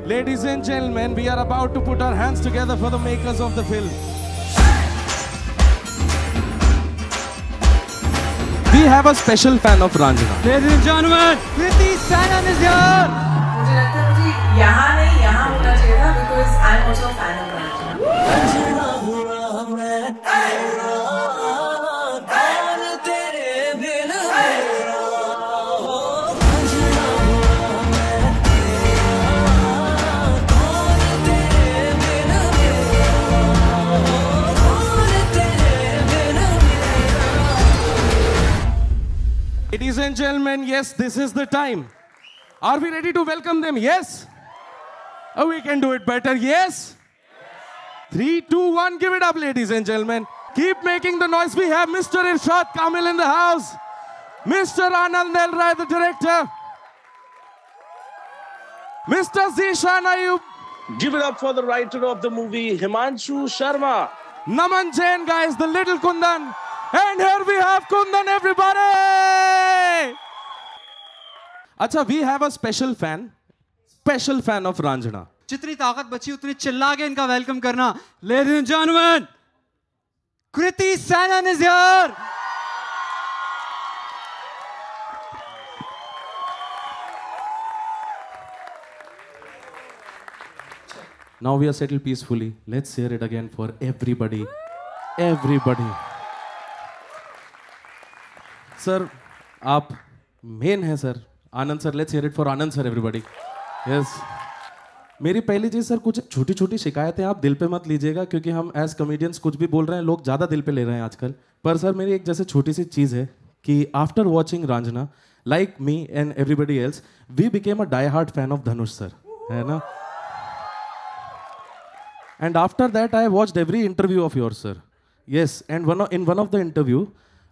Ladies and gentlemen, we are about to put our hands together for the makers of the film. We have a special fan of Ranjana. Ladies and gentlemen, Kriti Sanon is here. मुझे लगता है मुझे यहाँ नहीं यहाँ होना चाहिए था because I'm also a fan of Ranjana. Ladies and gentlemen, yes, this is the time. Are we ready to welcome them? Yes? Oh, we can do it better. Yes? 3, 2, 1, give it up, ladies and gentlemen. Keep making the noise. We have Mr. Irshad Kamil in the house. Mr. Anand El Rai, the director. Mr. Zishan Ayub. Give it up for the writer of the movie, Himanshu Sharma. Naman Jain, guys, the little Kundan. And here we have Kundan, everybody! Acha, we have a special fan of Ranjana. जितनी ताकत बची उतनी चिल्ला के इनका welcome करना. Ladies and gentlemen, Kriti Sanon is here. Now we are settled peacefully. Let's hear it again for everybody. Everybody. Sir, आप main हैं sir. Anand sir, let's hear it for Anand sir, everybody. Yes. मेरी पहली चीज़ sir, कुछ छोटी छोटी शिकायतें आप दिल पे मत लीजिएगा क्योंकि हम एज कॉमेडियंस कुछ भी बोल रहे हैं, लोग ज़्यादा दिल पे ले रहे हैं आजकल. पर सर मेरी एक जैसे छोटी सी चीज़ है कि after watching Raanjhanaa, like me and everybody else, we became a die hard fan of Dhanush sir, है ना. And after that, I watched every interview of yours, sir. Yes, and in one of the interview,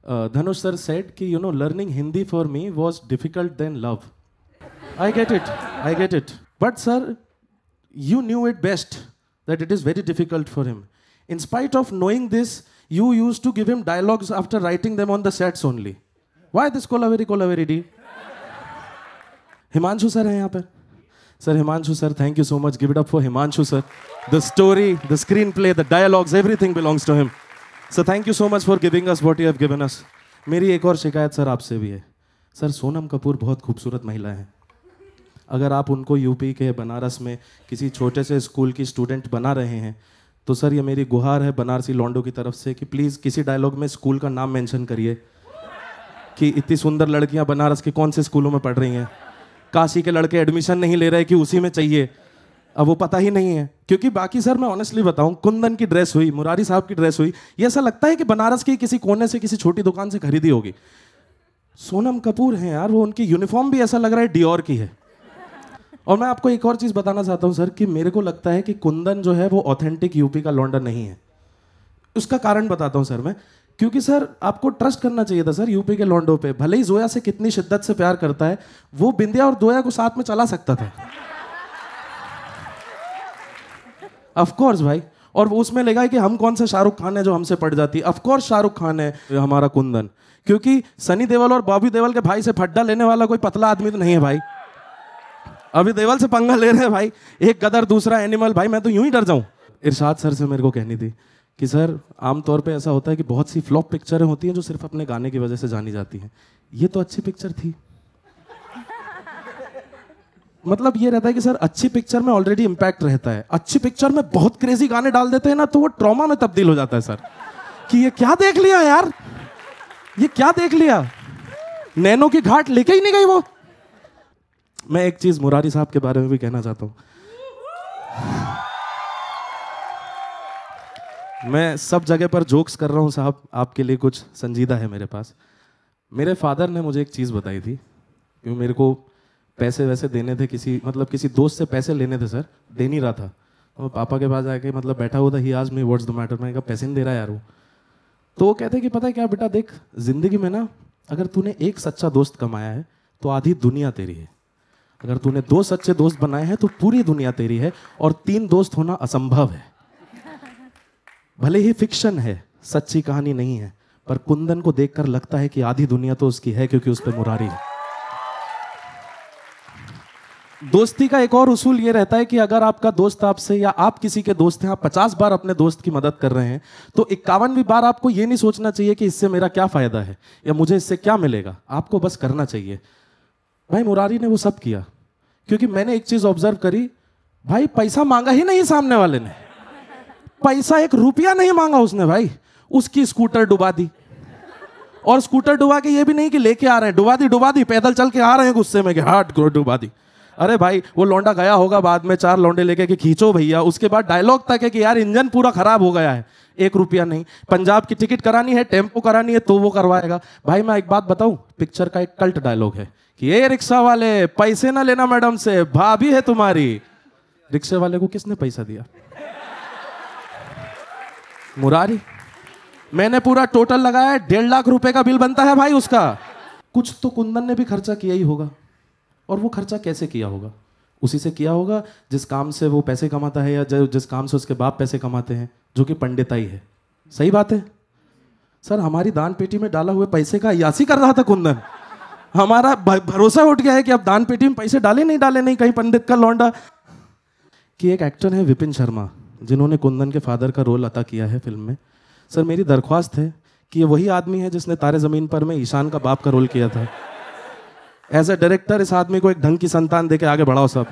Dhanush sir said कि learning Hindi for me was difficult than love. I get it. But sir, you knew it best that it is very difficult for him. In spite of knowing this, you used to give him dialogues after writing them on the sets only. Why this Kolaveri D? Himanshu sir हैं यहाँ पे. Sir, Himanshu sir, thank you so much. Give it up for Himanshu sir. The story, the screenplay, the dialogues, everything belongs to him. So thank you so much for giving us what you have given us. मेरी एक और शिकायत sir आपसे भी है. Sir, Sonam Kapoor बहुत खूबसूरत महिला है. अगर आप उनको यूपी के बनारस में किसी छोटे से स्कूल की स्टूडेंट बना रहे हैं तो सर ये मेरी गुहार है बनारसी लॉन्डो की तरफ से कि प्लीज़ किसी डायलॉग में स्कूल का नाम मेंशन करिए कि इतनी सुंदर लड़कियां बनारस के कौन से स्कूलों में पढ़ रही हैं. काशी के लड़के एडमिशन नहीं ले रहे कि उसी में चाहिए. अब वो पता ही नहीं है क्योंकि बाकी सर मैं ऑनेस्टली बताऊं, कुंदन की ड्रेस हुई, मुरारी साहब की ड्रेस हुई, ये ऐसा लगता है कि बनारस की किसी कोने से किसी छोटी दुकान से खरीदी होगी. सोनम कपूर हैं यार, वो उनकी यूनिफॉर्म भी ऐसा लग रहा है डियोर की है. और मैं आपको एक और चीज़ बताना चाहता हूँ सर कि मेरे को लगता है कि कुंदन जो है वो ऑथेंटिक यूपी का लौंडा नहीं है. उसका कारण बताता हूँ सर मैं, क्योंकि सर आपको ट्रस्ट करना चाहिए था सर यूपी के लौंडों पे. भले ही जोया से कितनी शिद्दत से प्यार करता है, वो बिंदिया और दोया को साथ में चला सकता था. ऑफ कोर्स भाई. और वो उसमें लगा कि हम कौन सा शाहरुख खान है जो हमसे पड़ जाती. ऑफ कोर्स शाहरुख खान है हमारा कुंदन, क्योंकि सनी देओल और बॉबी देओल के भाई से फड्डा लेने वाला कोई पतला आदमी तो नहीं है भाई. अभी देओल से पंगा ले रहे हैं भाई, एक गदर दूसरा एनिमल. भाई मैं तो यूं ही डर जाऊं. इरशाद सर से मेरे को कहनी थी कि सर आमतौर पे ऐसा होता है कि बहुत सी फ्लॉप पिक्चरें होती हैं जो सिर्फ अपने गाने की वजह से जानी जाती हैं. ये तो अच्छी पिक्चर थी. मतलब ये रहता है कि सर अच्छी पिक्चर में ऑलरेडी इम्पैक्ट रहता है. अच्छी पिक्चर में बहुत क्रेजी गाने डाल देते हैं ना तो वो ट्रॉमा में तब्दील हो जाता है सर कि ये क्या देख लिया यार, ये क्या देख लिया. नैनो की घाट लेके ही नहीं गई वो. मैं एक चीज मुरारी साहब के बारे में भी कहना चाहता हूं. मैं सब जगह पर जोक्स कर रहा हूँ साहब, आपके लिए कुछ संजीदा है मेरे पास. मेरे फादर ने मुझे एक चीज़ बताई थी, क्योंकि मेरे को पैसे वैसे देने थे, किसी दोस्त से पैसे लेने थे सर, दे नहीं रहा था. और पापा के पास आके बैठा हुआ था. ही आज में व्हाट्स द मैटर. मैंने कहा पैसे नहीं दे रहा यार वो. तो वो कहते कि पता है क्या बेटा, देख जिंदगी में ना अगर तूने एक सच्चा दोस्त कमाया है तो आधी दुनिया तेरी है. अगर तूने 2 सच्चे दोस्त बनाए हैं तो पूरी दुनिया तेरी है. और 3 दोस्त होना असंभव है. भले ही फिक्शन है, सच्ची कहानी नहीं है, पर कुंदन को देखकर लगता है कि आधी दुनिया तो उसकी है क्योंकि उस पर मुरारी है. दोस्ती का एक और उसूल ये रहता है कि अगर आपका दोस्त आपसे या आप किसी के दोस्त हैं, आप 50 बार अपने दोस्त की मदद कर रहे हैं, तो 51वीं बार आपको ये नहीं सोचना चाहिए कि इससे मेरा क्या फायदा है या मुझे इससे क्या मिलेगा। आपको बस करना चाहिए। भाई मुरारी ने वो सब किया, क्योंकि मैंने एक चीज ऑब्जर्व करी, भाई पैसा मांगा ही नहीं सामने वाले ने, पैसा 1 रुपया नहीं मांगा उसने। भाई उसकी स्कूटर डुबा दी, और स्कूटर डुबा के ये भी नहीं कि लेके आ रहे हैं, डुबा दी, पैदल चल के आ रहे हैं गुस्से में कि हाथ डुबा दी। अरे भाई वो लौंडा गया होगा बाद में 4 लौंडे लेके कि खींचो भैया, उसके बाद डायलॉग तक है कि यार इंजन पूरा खराब हो गया है, 1 रुपया नहीं। पंजाब की टिकट करानी है, टेम्पो करानी है तो वो करवाएगा। भाई मैं एक बात बताऊं, पिक्चर का एक कल्ट डायलॉग है कि ये रिक्शा वाले पैसे ना लेना मैडम से, भाभी है तुम्हारी। रिक्शे वाले को किसने पैसा दिया? मुरारी। मैंने पूरा टोटल लगाया, 1.5 लाख रुपए का बिल बनता है भाई उसका। कुछ तो कुंदन ने भी खर्चा किया ही होगा, और वो खर्चा कैसे किया होगा? उसी से किया होगा जिस काम से वो पैसे कमाता है, या जिस काम से उसके बाप पैसे कमाते हैं, जो कि पंडिताई है। सही बात है सर। हमारी दान पेटी में डाला हुए पैसे का अय्यासी कर रहा था कुंदन। हमारा भरोसा उठ गया है कि अब दान पेटी में पैसे डाले नहीं कहीं पंडित का लौंडा। कि एक एक्टर है विपिन शर्मा, जिन्होंने कुंदन के फादर का रोल अदा किया है फिल्म में। सर मेरी दरख्वास्त है कि ये वही आदमी है जिसने तारे ज़मीन पर में ईशान का बाप का रोल किया था। एज ए डायरेक्टर इस आदमी को एक ढंग की संतान देके आगे बढ़ाओ सब।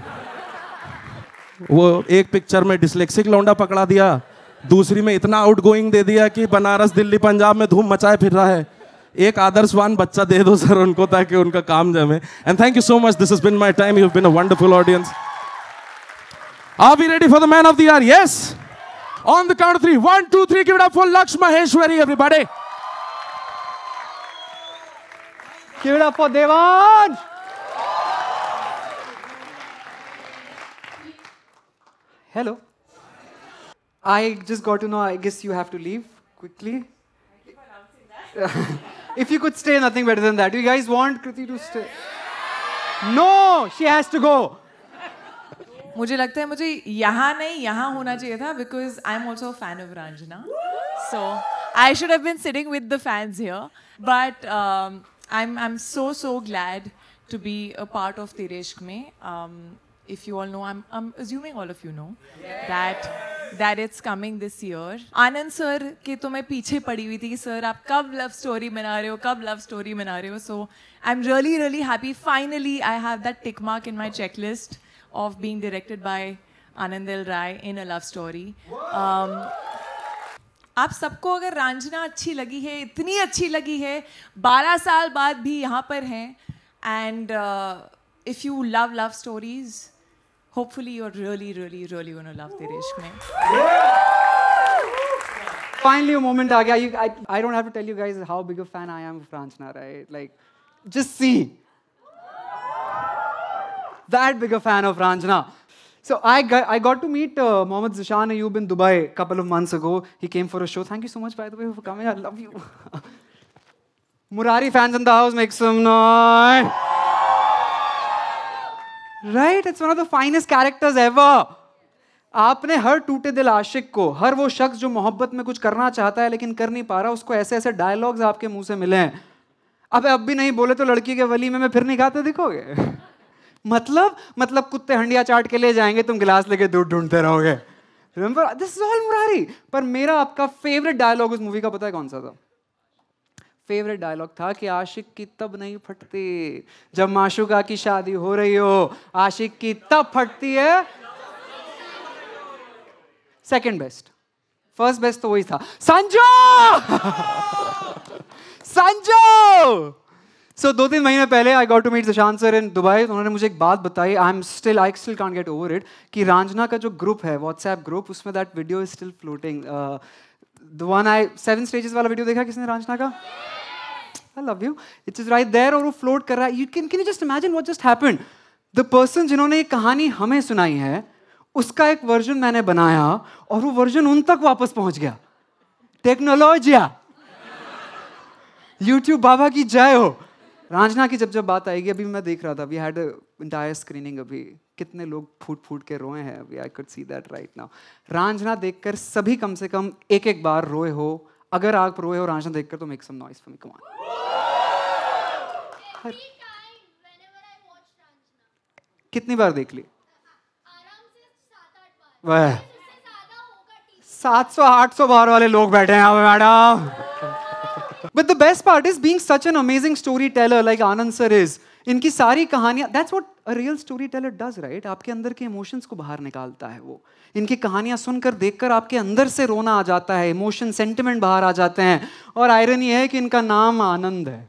वो एक पिक्चर में डिसलेक्सिक लौंडा पकड़ा दिया, दूसरी में इतना आउटगोइंग दे दिया कि बनारस दिल्ली पंजाब में धूम मचाए फिर रहा है। एक आदर्शवान बच्चा दे दो सर उनको, ताकि उनका काम जमे। And thank you so much, this has been my time, you have been a wonderful audience. Are we ready for the man of the year? Yes. On the count of 3, 1, 2, 3, give it up for Laksh Maheshwari, everybody. Give it up for Devansh. Hello. I just got to know, I guess you have to leave quickly. If you could stay, nothing better than that. Do you guys want Kriti to stay? No, she has to go. मुझे लगता है मुझे यहाँ नहीं यहाँ होना चाहिए था, because I'm also a fan of Ranjana. So I should have been sitting with the fans here. But I'm so glad to be a part of Tere Ishq Mein. If you all know, I'm assuming all of you know that it's coming this year. Anand sir के तो मैं पीछे पड़ी हुई थी कि sir आप कब लव स्टोरी बना रहे हो, So I'm really happy. Finally I have that tick mark in my checklist of being directed by Anand L. Rai in a love story. आप सबको अगर रंजना अच्छी लगी है, इतनी अच्छी लगी है, 12 साल बाद भी यहाँ पर हैं, and if you love stories, hopefully you're really gonna love Tere Ishq Mein. Finally a moment आ गया. I don't have to tell you guys how big a fan I am of Ranjana, right? Like, just see. That big a fan of Ranjana. So I got to meet Mohammad Zishan Ayub in Dubai a couple of months ago. He came for a show. Thank you so much, by the way, for coming. I love you. Murari fans in the house, make some noise. Right? It's one of the finest characters ever. आपने हर टूटे दिल आशिक को, हर वो शख्स जो मोहब्बत में कुछ करना चाहता है लेकिन कर नहीं पा रहा, उसको ऐसे ऐसे डायलॉग्स आपके मुंह से मिले हैं। अब भी नहीं बोले तो लड़की के वली में मैं फिर नहीं गाते दिखोगे। मतलब कुत्ते हंडिया चाट के ले जाएंगे, तुम गिलास लेके दूध ढूंढते रहोगे। Remember, this is all Murari. पर मेरा आपका फेवरेट डायलॉग उस मूवी का पता है कौन सा था? फेवरेट डायलॉग था कि आशिक की तब नहीं फटती जब माशूका की शादी हो रही हो, आशिक की तब फटती है। सेकंड बेस्ट, फर्स्ट बेस्ट तो वही था, संजू। So 2-3 महीने पहले I got to meet Zishan sir in Dubai. उन्होंने मुझे एक बात बताई, I still can't get over it, कि रंजना का जो ग्रुप है, WhatsApp ग्रुप, उसमें that video is still floating. The one 7 stages वाला वीडियो देखा किसने रंजना का? I love you. It is right there, और वो float कर रहा है. Can you just imagine what just happened? The person जिन्होंने ये कहानी हमें सुनाई है, उसका एक वर्जन मैंने बनाया और वो वर्जन उन तक वापस पहुंच गया। टेक्नोलॉजिया, YouTube बाबा की जय हो। रंजना की जब बात आएगी, अभी मैं देख रहा था, वी हैड एंटायर स्क्रीनिंग, अभी कितने लोग फूट के रोए हैं अभी, I could see that right now. Ranjana देखकर सभी कम से कम एक बार रोए हो। अगर आप रोए हो रंजना देखकर तो make some noise for me, come on. कितनी बार देख ली? वह 700-800 बार वाले लोग बैठे हैं यहाँ पे madam. But the best part is being such an amazing storyteller like Anand sir is. इनकी सारी कहानियां, that's what a real storyteller does, right? आपके अंदर के इमोशंस को बाहर निकालता है वो. इनकी कहानियां सुनकर देखकर आपके अंदर से रोना आ जाता है, इमोशन सेंटिमेंट बाहर आ जाते हैं. और आयरनी है कि इनका नाम आनंद है.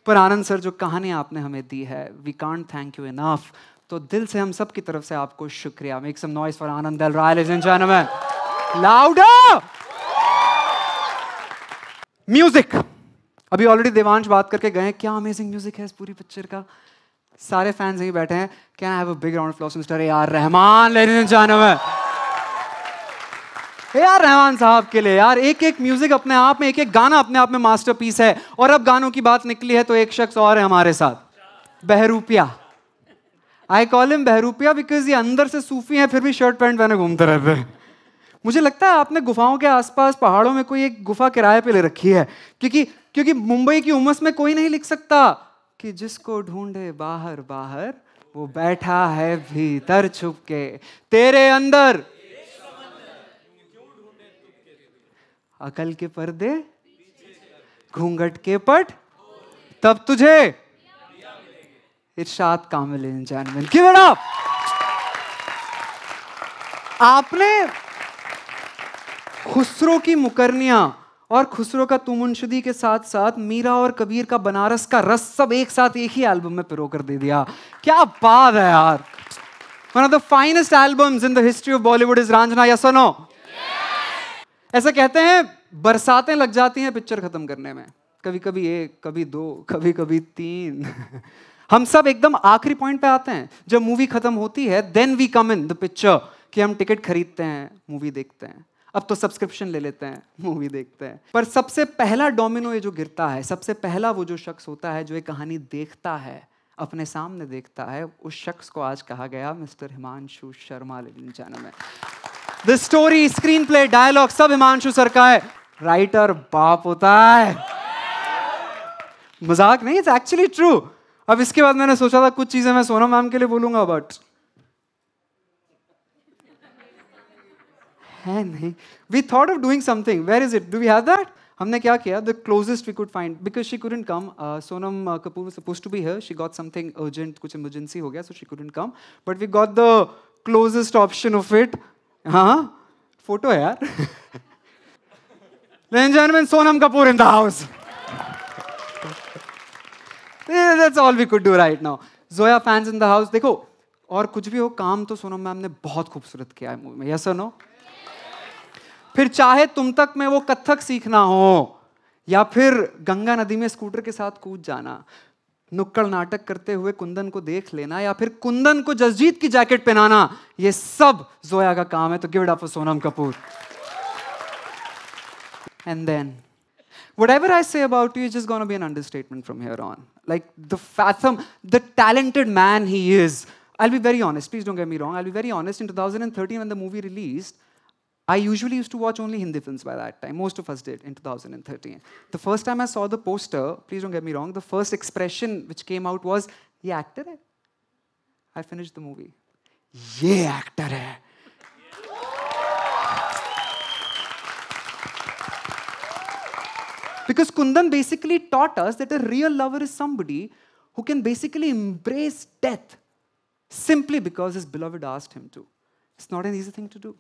पर आनंद सर जो कहानी आपने हमें दी है, we can't thank you enough. तो दिल से हम सब की तरफ से आपको शुक्रिया. मेक सम नॉइज फॉर आनंद देल Roy, ladies and gentleman. Louder music. अभी ऑलरेडी देवांश बात करके गए, क्या अमेजिंग म्यूजिक है इस पूरी पिक्चर का. सारे फैंस यहीं बैठे हैं. Can I have a big round of applause mister AR. Rahman, ladies and gentleman. AR. Rahman साहब के लिए यार एक एक म्यूजिक अपने आप में, एक एक गाना अपने आप में मास्टरपीस है. और अब गानों की बात निकली है तो एक शख्स और है हमारे साथ, बहरूपिया. I call him Bahrupiya because ये अंदर से सूफी हैं फिर भी शर्ट पैंट पहने घूमते रहते हैं. मुझे लगता है आपने गुफाओं के आसपास पहाड़ों में कोई एक गुफा किराए पे ले रखी है, क्योंकि मुंबई की उमस में कोई नहीं लिख सकता कि जिसको ढूंढे बाहर बाहर वो बैठा है भीतर छुप के तेरे अंदर. अकल के पर्दे घूंघट के पट तब तुझे. Irshad Kamil and gentleman, give it up. आपने खुसरो की मुकरनियां और खुसरो का तुमुनशुदी के साथ साथ मीरा और कबीर का बनारस का रस सब एक साथ एक ही एल्बम में पिरो कर दे दिया. क्या बात है यार. One of the finest albums in the history of Bollywood is Raanjhanaa. Yes और नो? ऐसा कहते हैं बरसातें लग जाती हैं पिक्चर खत्म करने में. कभी कभी 1, कभी 2, कभी कभी 3. हम सब एकदम आखिरी पॉइंट पे आते हैं जब मूवी खत्म होती है. Then we come in the picture कि हम टिकट खरीदते हैं, मूवी देखते हैं. अब तो सब्सक्रिप्शन ले लेते हैं, मूवी देखते हैं. पर सबसे पहला डोमिनो ये जो गिरता है, सबसे पहला वो जो शख्स होता है जो ये कहानी देखता है, अपने सामने देखता है, उस शख्स को आज कहा गया mister Himanshu Sharma. Ladies and gentleman, the story, screenplay, dialogue सब हिमांशु सर का है. राइटर बाप होता है, मजाक नहीं, इट्स एक्चुअली ट्रू. अब इसके बाद मैंने सोचा था कुछ चीजें मैं सोनम मैम के लिए बोलूंगा, बट है नहीं. We thought of doing something. Where is it? Do we have that? हमने क्या किया, the closest we could find, because she couldn't come. Sonam Kapoor was supposed to be here. She got something urgent, कुछ emergency हो गया, so she couldn't come. But we got the closest option of it. हाँ, photo है यार. Ladies and gentlemen, Sonam Kapoor in the house. That's all we could do right now. Zoya fans in the house. देखो, और कुछ भी हो, काम तो सोनम मैम ने बहुत खूबसूरत किया है मूवी में. यस और नो? फिर चाहे तुम तक में वो कथक सीखना हो, या फिर गंगा नदी में स्कूटर के साथ कूद जाना, नुक्कड़ नाटक करते हुए कुंदन को देख लेना, या फिर कुंदन को जसजीत की जैकेट पहनाना, ये सब जोया का काम है. तो give it up for Sonam Kapoor. And then, whatever I say about you is just going to be an understatement from here on. Like the talented man he is. I'll be very honest. Please don't get me wrong. I'll be very honest. In 2013, when the movie released, I usually used to watch only Hindi films by that time. Most of us did in 2013. The first time I saw the poster, please don't get me wrong, the first expression which came out was, "Ye actor hai." I finished the movie. Ye actor hai. Because Kundan basically taught us that a real lover is somebody who can basically embrace death simply because his beloved asked him to. It's not an easy thing to do.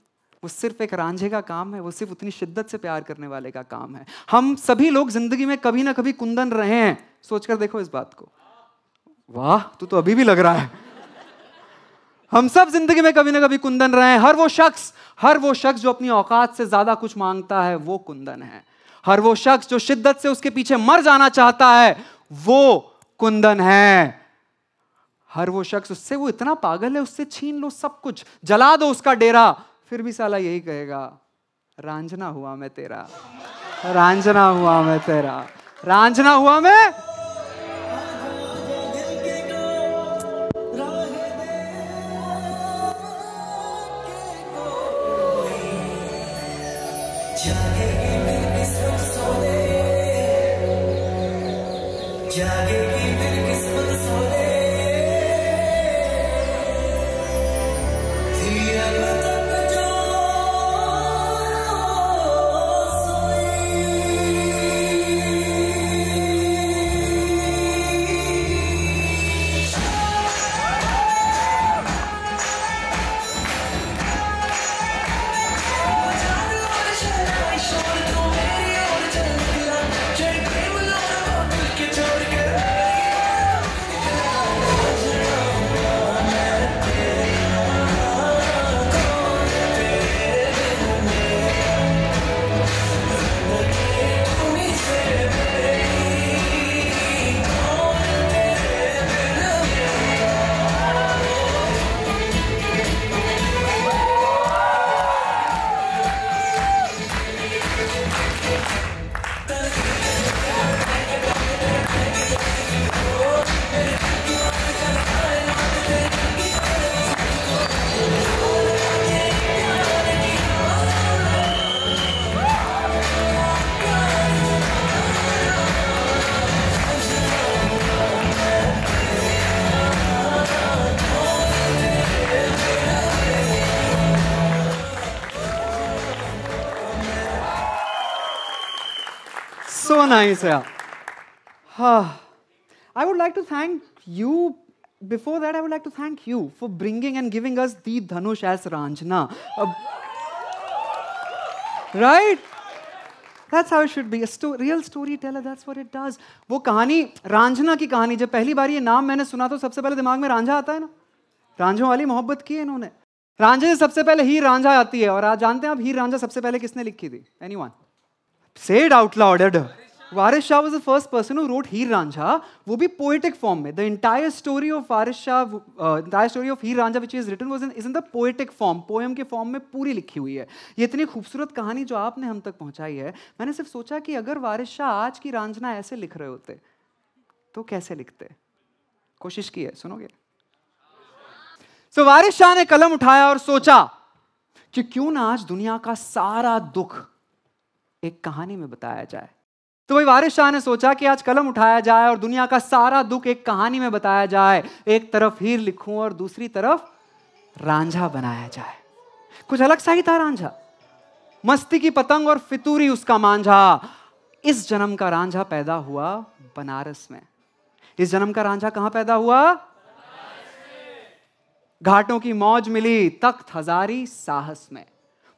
वो सिर्फ एक रांझे का काम है, वो सिर्फ उतनी शिद्दत से प्यार करने वाले का काम है. हम सभी लोग जिंदगी में कभी ना कभी कुंदन रहे हैं. सोचकर देखो इस बात को. वाह, तू तो अभी भी लग रहा है. हम सब जिंदगी में कभी ना कभी कुंदन रहे हैं. हर वो शख्स जो अपनी औकात से ज्यादा कुछ मांगता है, वो कुंदन है. हर वो शख्स जो शिद्दत से उसके पीछे मर जाना चाहता है, वो कुंदन है. हर वो शख्स, उससे वो इतना पागल है, उससे छीन लो सब कुछ, जला दो उसका डेरा, फिर भी साला यही कहेगा, रांझना हुआ मैं तेरा, रांझना हुआ मैं तेरा, रांझना हुआ मैं. so nice, yeah. I would like to thank you. Before that, I would like to thank you for bringing and giving us the Dhanush as Ranjana. Right? That's how it should be. A real storyteller, that's what it does. वो कहानी, रांझना की कहानी, जब पहली बार ये नाम मैंने सुना तो सबसे पहले दिमाग में रांझा आता है ना. रांझों वाली मोहब्बत की है इन्होंने. रांझे से सबसे पहले हीर रांझा आती है. और आज जानते हैं आप हीर रांझा सबसे पहले किसने लिखी थी? Anyone? Say it out loud. Waris Shah was the first person who wrote Heer Ranjha, वो भी poetic form में. The entire story of Waris Shah, entire story of Heer Ranjha which he has written is in the poetic form, poem के form में पूरी लिखी हुई है. ये इतनी खूबसूरत कहानी जो आपने हम तक पहुंचाई है, मैंने सिर्फ सोचा कि अगर वारिस शाह आज की रांझना ऐसे लिख रहे होते, तो कैसे लिखते? कोशिश की है, सुनोगे? So वारिस शाह ने कलम उठाया और सोचा कि क्यों ना आज दुनिया का सारा दुख एक कहानी में बताया जाए. तो भाई वारिस शाह ने सोचा कि आज कलम उठाया जाए और दुनिया का सारा दुख एक कहानी में बताया जाए. एक तरफ हीर लिखूं और दूसरी तरफ रांझा बनाया जाए. कुछ अलग सा ही था रांझा. मस्ती की पतंग और फितूरी उसका मांझा. इस जन्म का रांझा पैदा हुआ बनारस में. इस जन्म का रांझा कहां पैदा हुआ? घाटों की मौज मिली तख्त हजारी साहस में.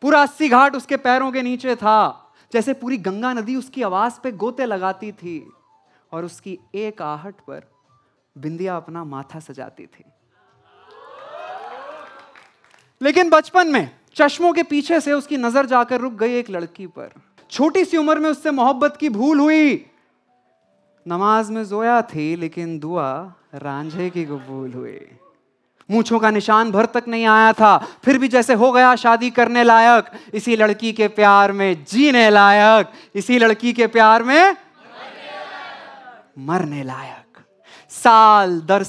पूरा 80 घाट उसके पैरों के नीचे था. जैसे पूरी गंगा नदी उसकी आवाज पे गोते लगाती थी और उसकी एक आहट पर बिंदिया अपना माथा सजाती थी. लेकिन बचपन में चश्मों के पीछे से उसकी नजर जाकर रुक गई एक लड़की पर. छोटी सी उम्र में उससे मोहब्बत की भूल हुई. नमाज में जोया थी लेकिन दुआ रांझे की कबूल हुई. मूंछों का निशान भर तक नहीं आया था, फिर भी जैसे हो गया शादी करने लायक. इसी लड़की के प्यार में जीने लायक. इसी लड़की के प्यार में मरने लायक. साल दर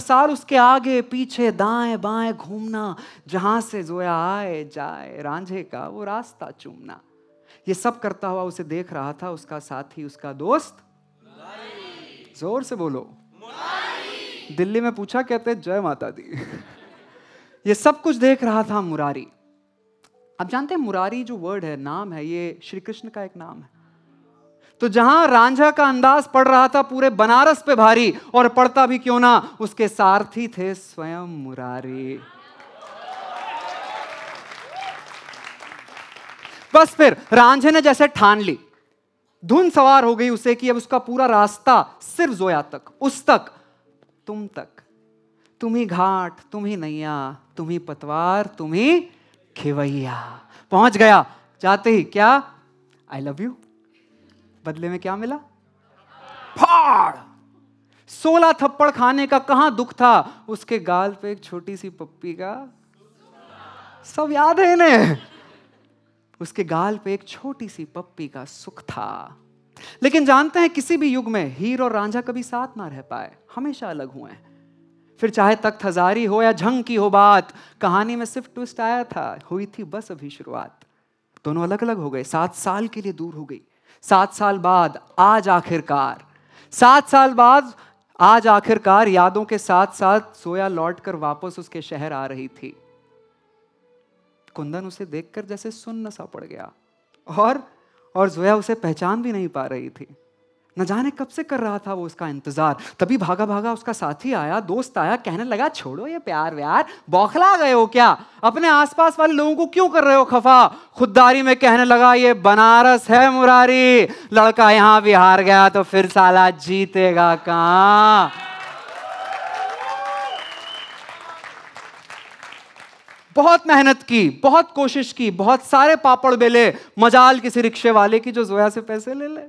साल उसके आगे पीछे दाएं बाएं घूमना. जहां से जोया आए जाए रांझे का वो रास्ता चूमना. ये सब करता हुआ उसे देख रहा था उसका साथी, उसका दोस्त. जोर से बोलो. दिल्ली में पूछा कहते जय माता दी. ये सब कुछ देख रहा था मुरारी. आप जानते हैं मुरारी जो वर्ड है, नाम है, ये श्री कृष्ण का एक नाम है. तो जहां रांझा का अंदाज पड़ रहा था पूरे बनारस पे भारी, और पड़ता भी क्यों ना, उसके सारथी थे स्वयं मुरारी. बस फिर रांझे ने जैसे ठान ली, धुन सवार हो गई उसे कि अब उसका पूरा रास्ता सिर्फ जोया तक, उस तक, तुम तक. तुम ही घाट, तुम ही नैया, तुम ही पतवार, तुम ही खेवैया. पहुंच गया. जाते ही क्या? I love you. बदले में क्या मिला? फाड़. 16 थप्पड़ खाने का कहां दुख था, उसके गाल पे एक छोटी सी पप्पी का. सब याद है इन्हें. उसके गाल पे एक छोटी सी पप्पी का सुख था. लेकिन जानते हैं किसी भी युग में हीर और रांझा कभी साथ ना रह पाए, हमेशा अलग हुए. फिर चाहे तख्त हजारी हो या झंग की हो बात, कहानी में सिर्फ ट्विस्ट आया था, हुई थी बस अभी शुरुआत. दोनों अलग अलग हो गए, 7 साल के लिए दूर हो गई. 7 साल बाद आज आखिरकार, 7 साल बाद आज आखिरकार यादों के साथ साथ जोया लौटकर वापस उसके शहर आ रही थी. कुंदन उसे देखकर जैसे सुन्न सा पड़ गया, और जोया उसे पहचान भी नहीं पा रही थी. न जाने कब से कर रहा था वो उसका इंतजार. तभी भागा भागा उसका साथी आया, दोस्त आया, कहने लगा छोड़ो ये प्यार व्यार, बौखला गए हो क्या? अपने आसपास वाले लोगों को क्यों कर रहे हो खफा? खुददारी में कहने लगा ये बनारस है मुरारी, लड़का यहां भी हार गया तो फिर साला जीतेगा कहां? बहुत मेहनत की, बहुत कोशिश की, बहुत सारे पापड़ बेले, मजाल किसी रिक्शे वाले की जो जोया से पैसे ले ले.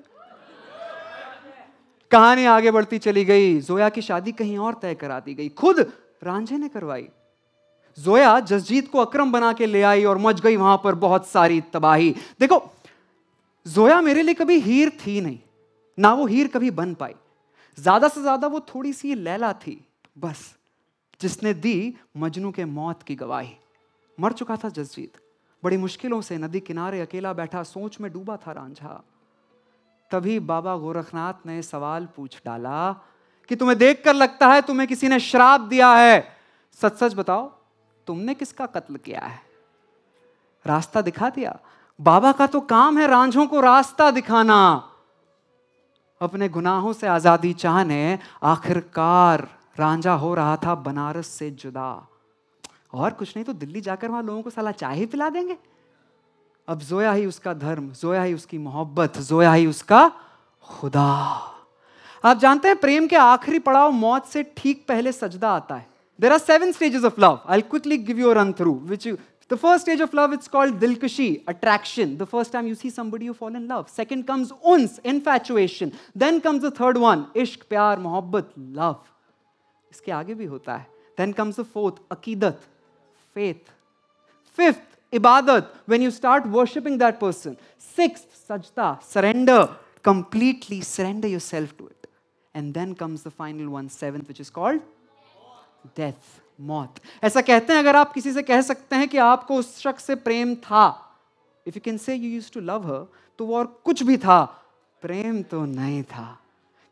कहानी आगे बढ़ती चली गई. जोया की शादी कहीं और तय करा दी गई, खुद रांझे ने करवाई. जोया जसजीत को अकरम बना के ले आई और मच गई वहां पर बहुत सारी तबाही. देखो, जोया मेरे लिए कभी हीर थी नहीं, ना वो हीर कभी बन पाई. ज्यादा से ज्यादा वो थोड़ी सी लैला थी बस, जिसने दी मजनू के मौत की गवाही. मर चुका था जसजीत. बड़ी मुश्किलों से नदी किनारे अकेला बैठा सोच में डूबा था रांझा. तभी बाबा गोरखनाथ ने सवाल पूछ डाला कि तुम्हें देखकर लगता है तुम्हें किसी ने श्राप दिया है. सच सच बताओ, तुमने किसका कत्ल किया है? रास्ता दिखा दिया. बाबा का तो काम है रांझों को रास्ता दिखाना. अपने गुनाहों से आजादी चाहने आखिरकार रांझा हो रहा था बनारस से जुदा। और कुछ नहीं तो दिल्ली जाकर वहां लोगों को साला चाय ही पिला देंगे। अब जोया ही उसका धर्म, जोया ही उसकी मोहब्बत, जोया ही उसका खुदा। आप जानते हैं प्रेम के आखिरी पड़ाव मौत से ठीक पहले सजदा आता है। There are 7 stages of love. I'll quickly give you a run through. The first stage of love, it's called dilkushi, attraction. The first time you see somebody, you fall in love. Second comes uns, infatuation. Then comes the third one, ishq, प्यार, मोहब्बत, love. इसके आगे भी होता है. Then comes the fourth, aqidat, faith. Fifth, ibadat, when you start worshipping that person. Sixth, sajda, surrender, completely surrender yourself to it. And then comes the final one, seventh, which is called death, मौत. ऐसा कहते हैं अगर आप किसी से कह सकते हैं कि आपको उस शख्स से प्रेम था, if you can say you used to love her, तो वो और कुछ भी था, प्रेम तो नहीं था.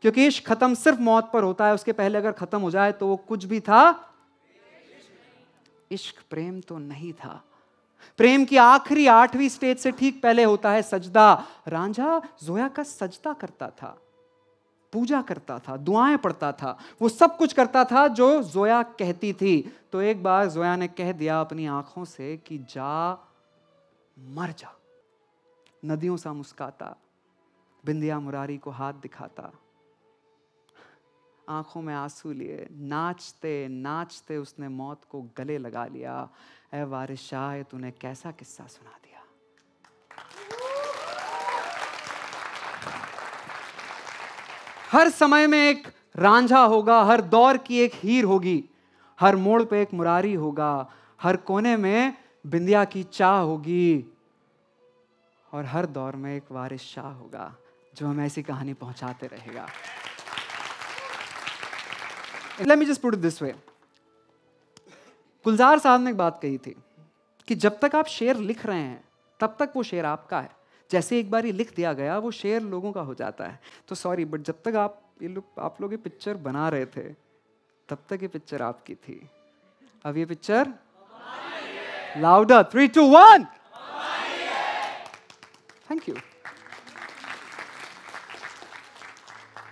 क्योंकि इश्क खत्म सिर्फ मौत पर होता है, उसके पहले अगर खत्म हो जाए तो वो कुछ भी था. इश्क प्रेम तो नहीं था. प्रेम की आखिरी 8वीं स्टेज से ठीक पहले होता है सजदा. रांझा जोया का सजदा करता था, पूजा करता था, दुआएं पढ़ता था, वो सब कुछ करता था जो जोया कहती थी. तो एक बार जोया ने कह दिया अपनी आंखों से कि जा मर जा. नदियों सा मुस्काता, बिंदिया मुरारी को हाथ दिखाता, आंखों में आंसू लिए, नाचते नाचते उसने मौत को गले लगा लिया. ऐ वारिस शाह, तूने कैसा किस्सा सुना दिया. हर समय में एक रांझा होगा, हर दौर की एक हीर होगी, हर मोड़ पे एक मुरारी होगा, हर कोने में बिंदिया की चाह होगी, और हर दौर में एक वारिस शाह होगा जो हमें ऐसी कहानी पहुंचाते रहेगा. Let me just put it this way. गुलजार साहब ने एक बात कही थी कि जब तक आप शेर लिख रहे हैं तब तक वो शेर आपका है. जैसे एक बार ये लिख दिया गया वो शेर लोगों का हो जाता है. तो सॉरी, बट जब तक आप लोग ये पिक्चर बना रहे थे तब तक ये पिक्चर आपकी थी. अब ये पिक्चर लाउडर, 3, 2, 1. Thank you.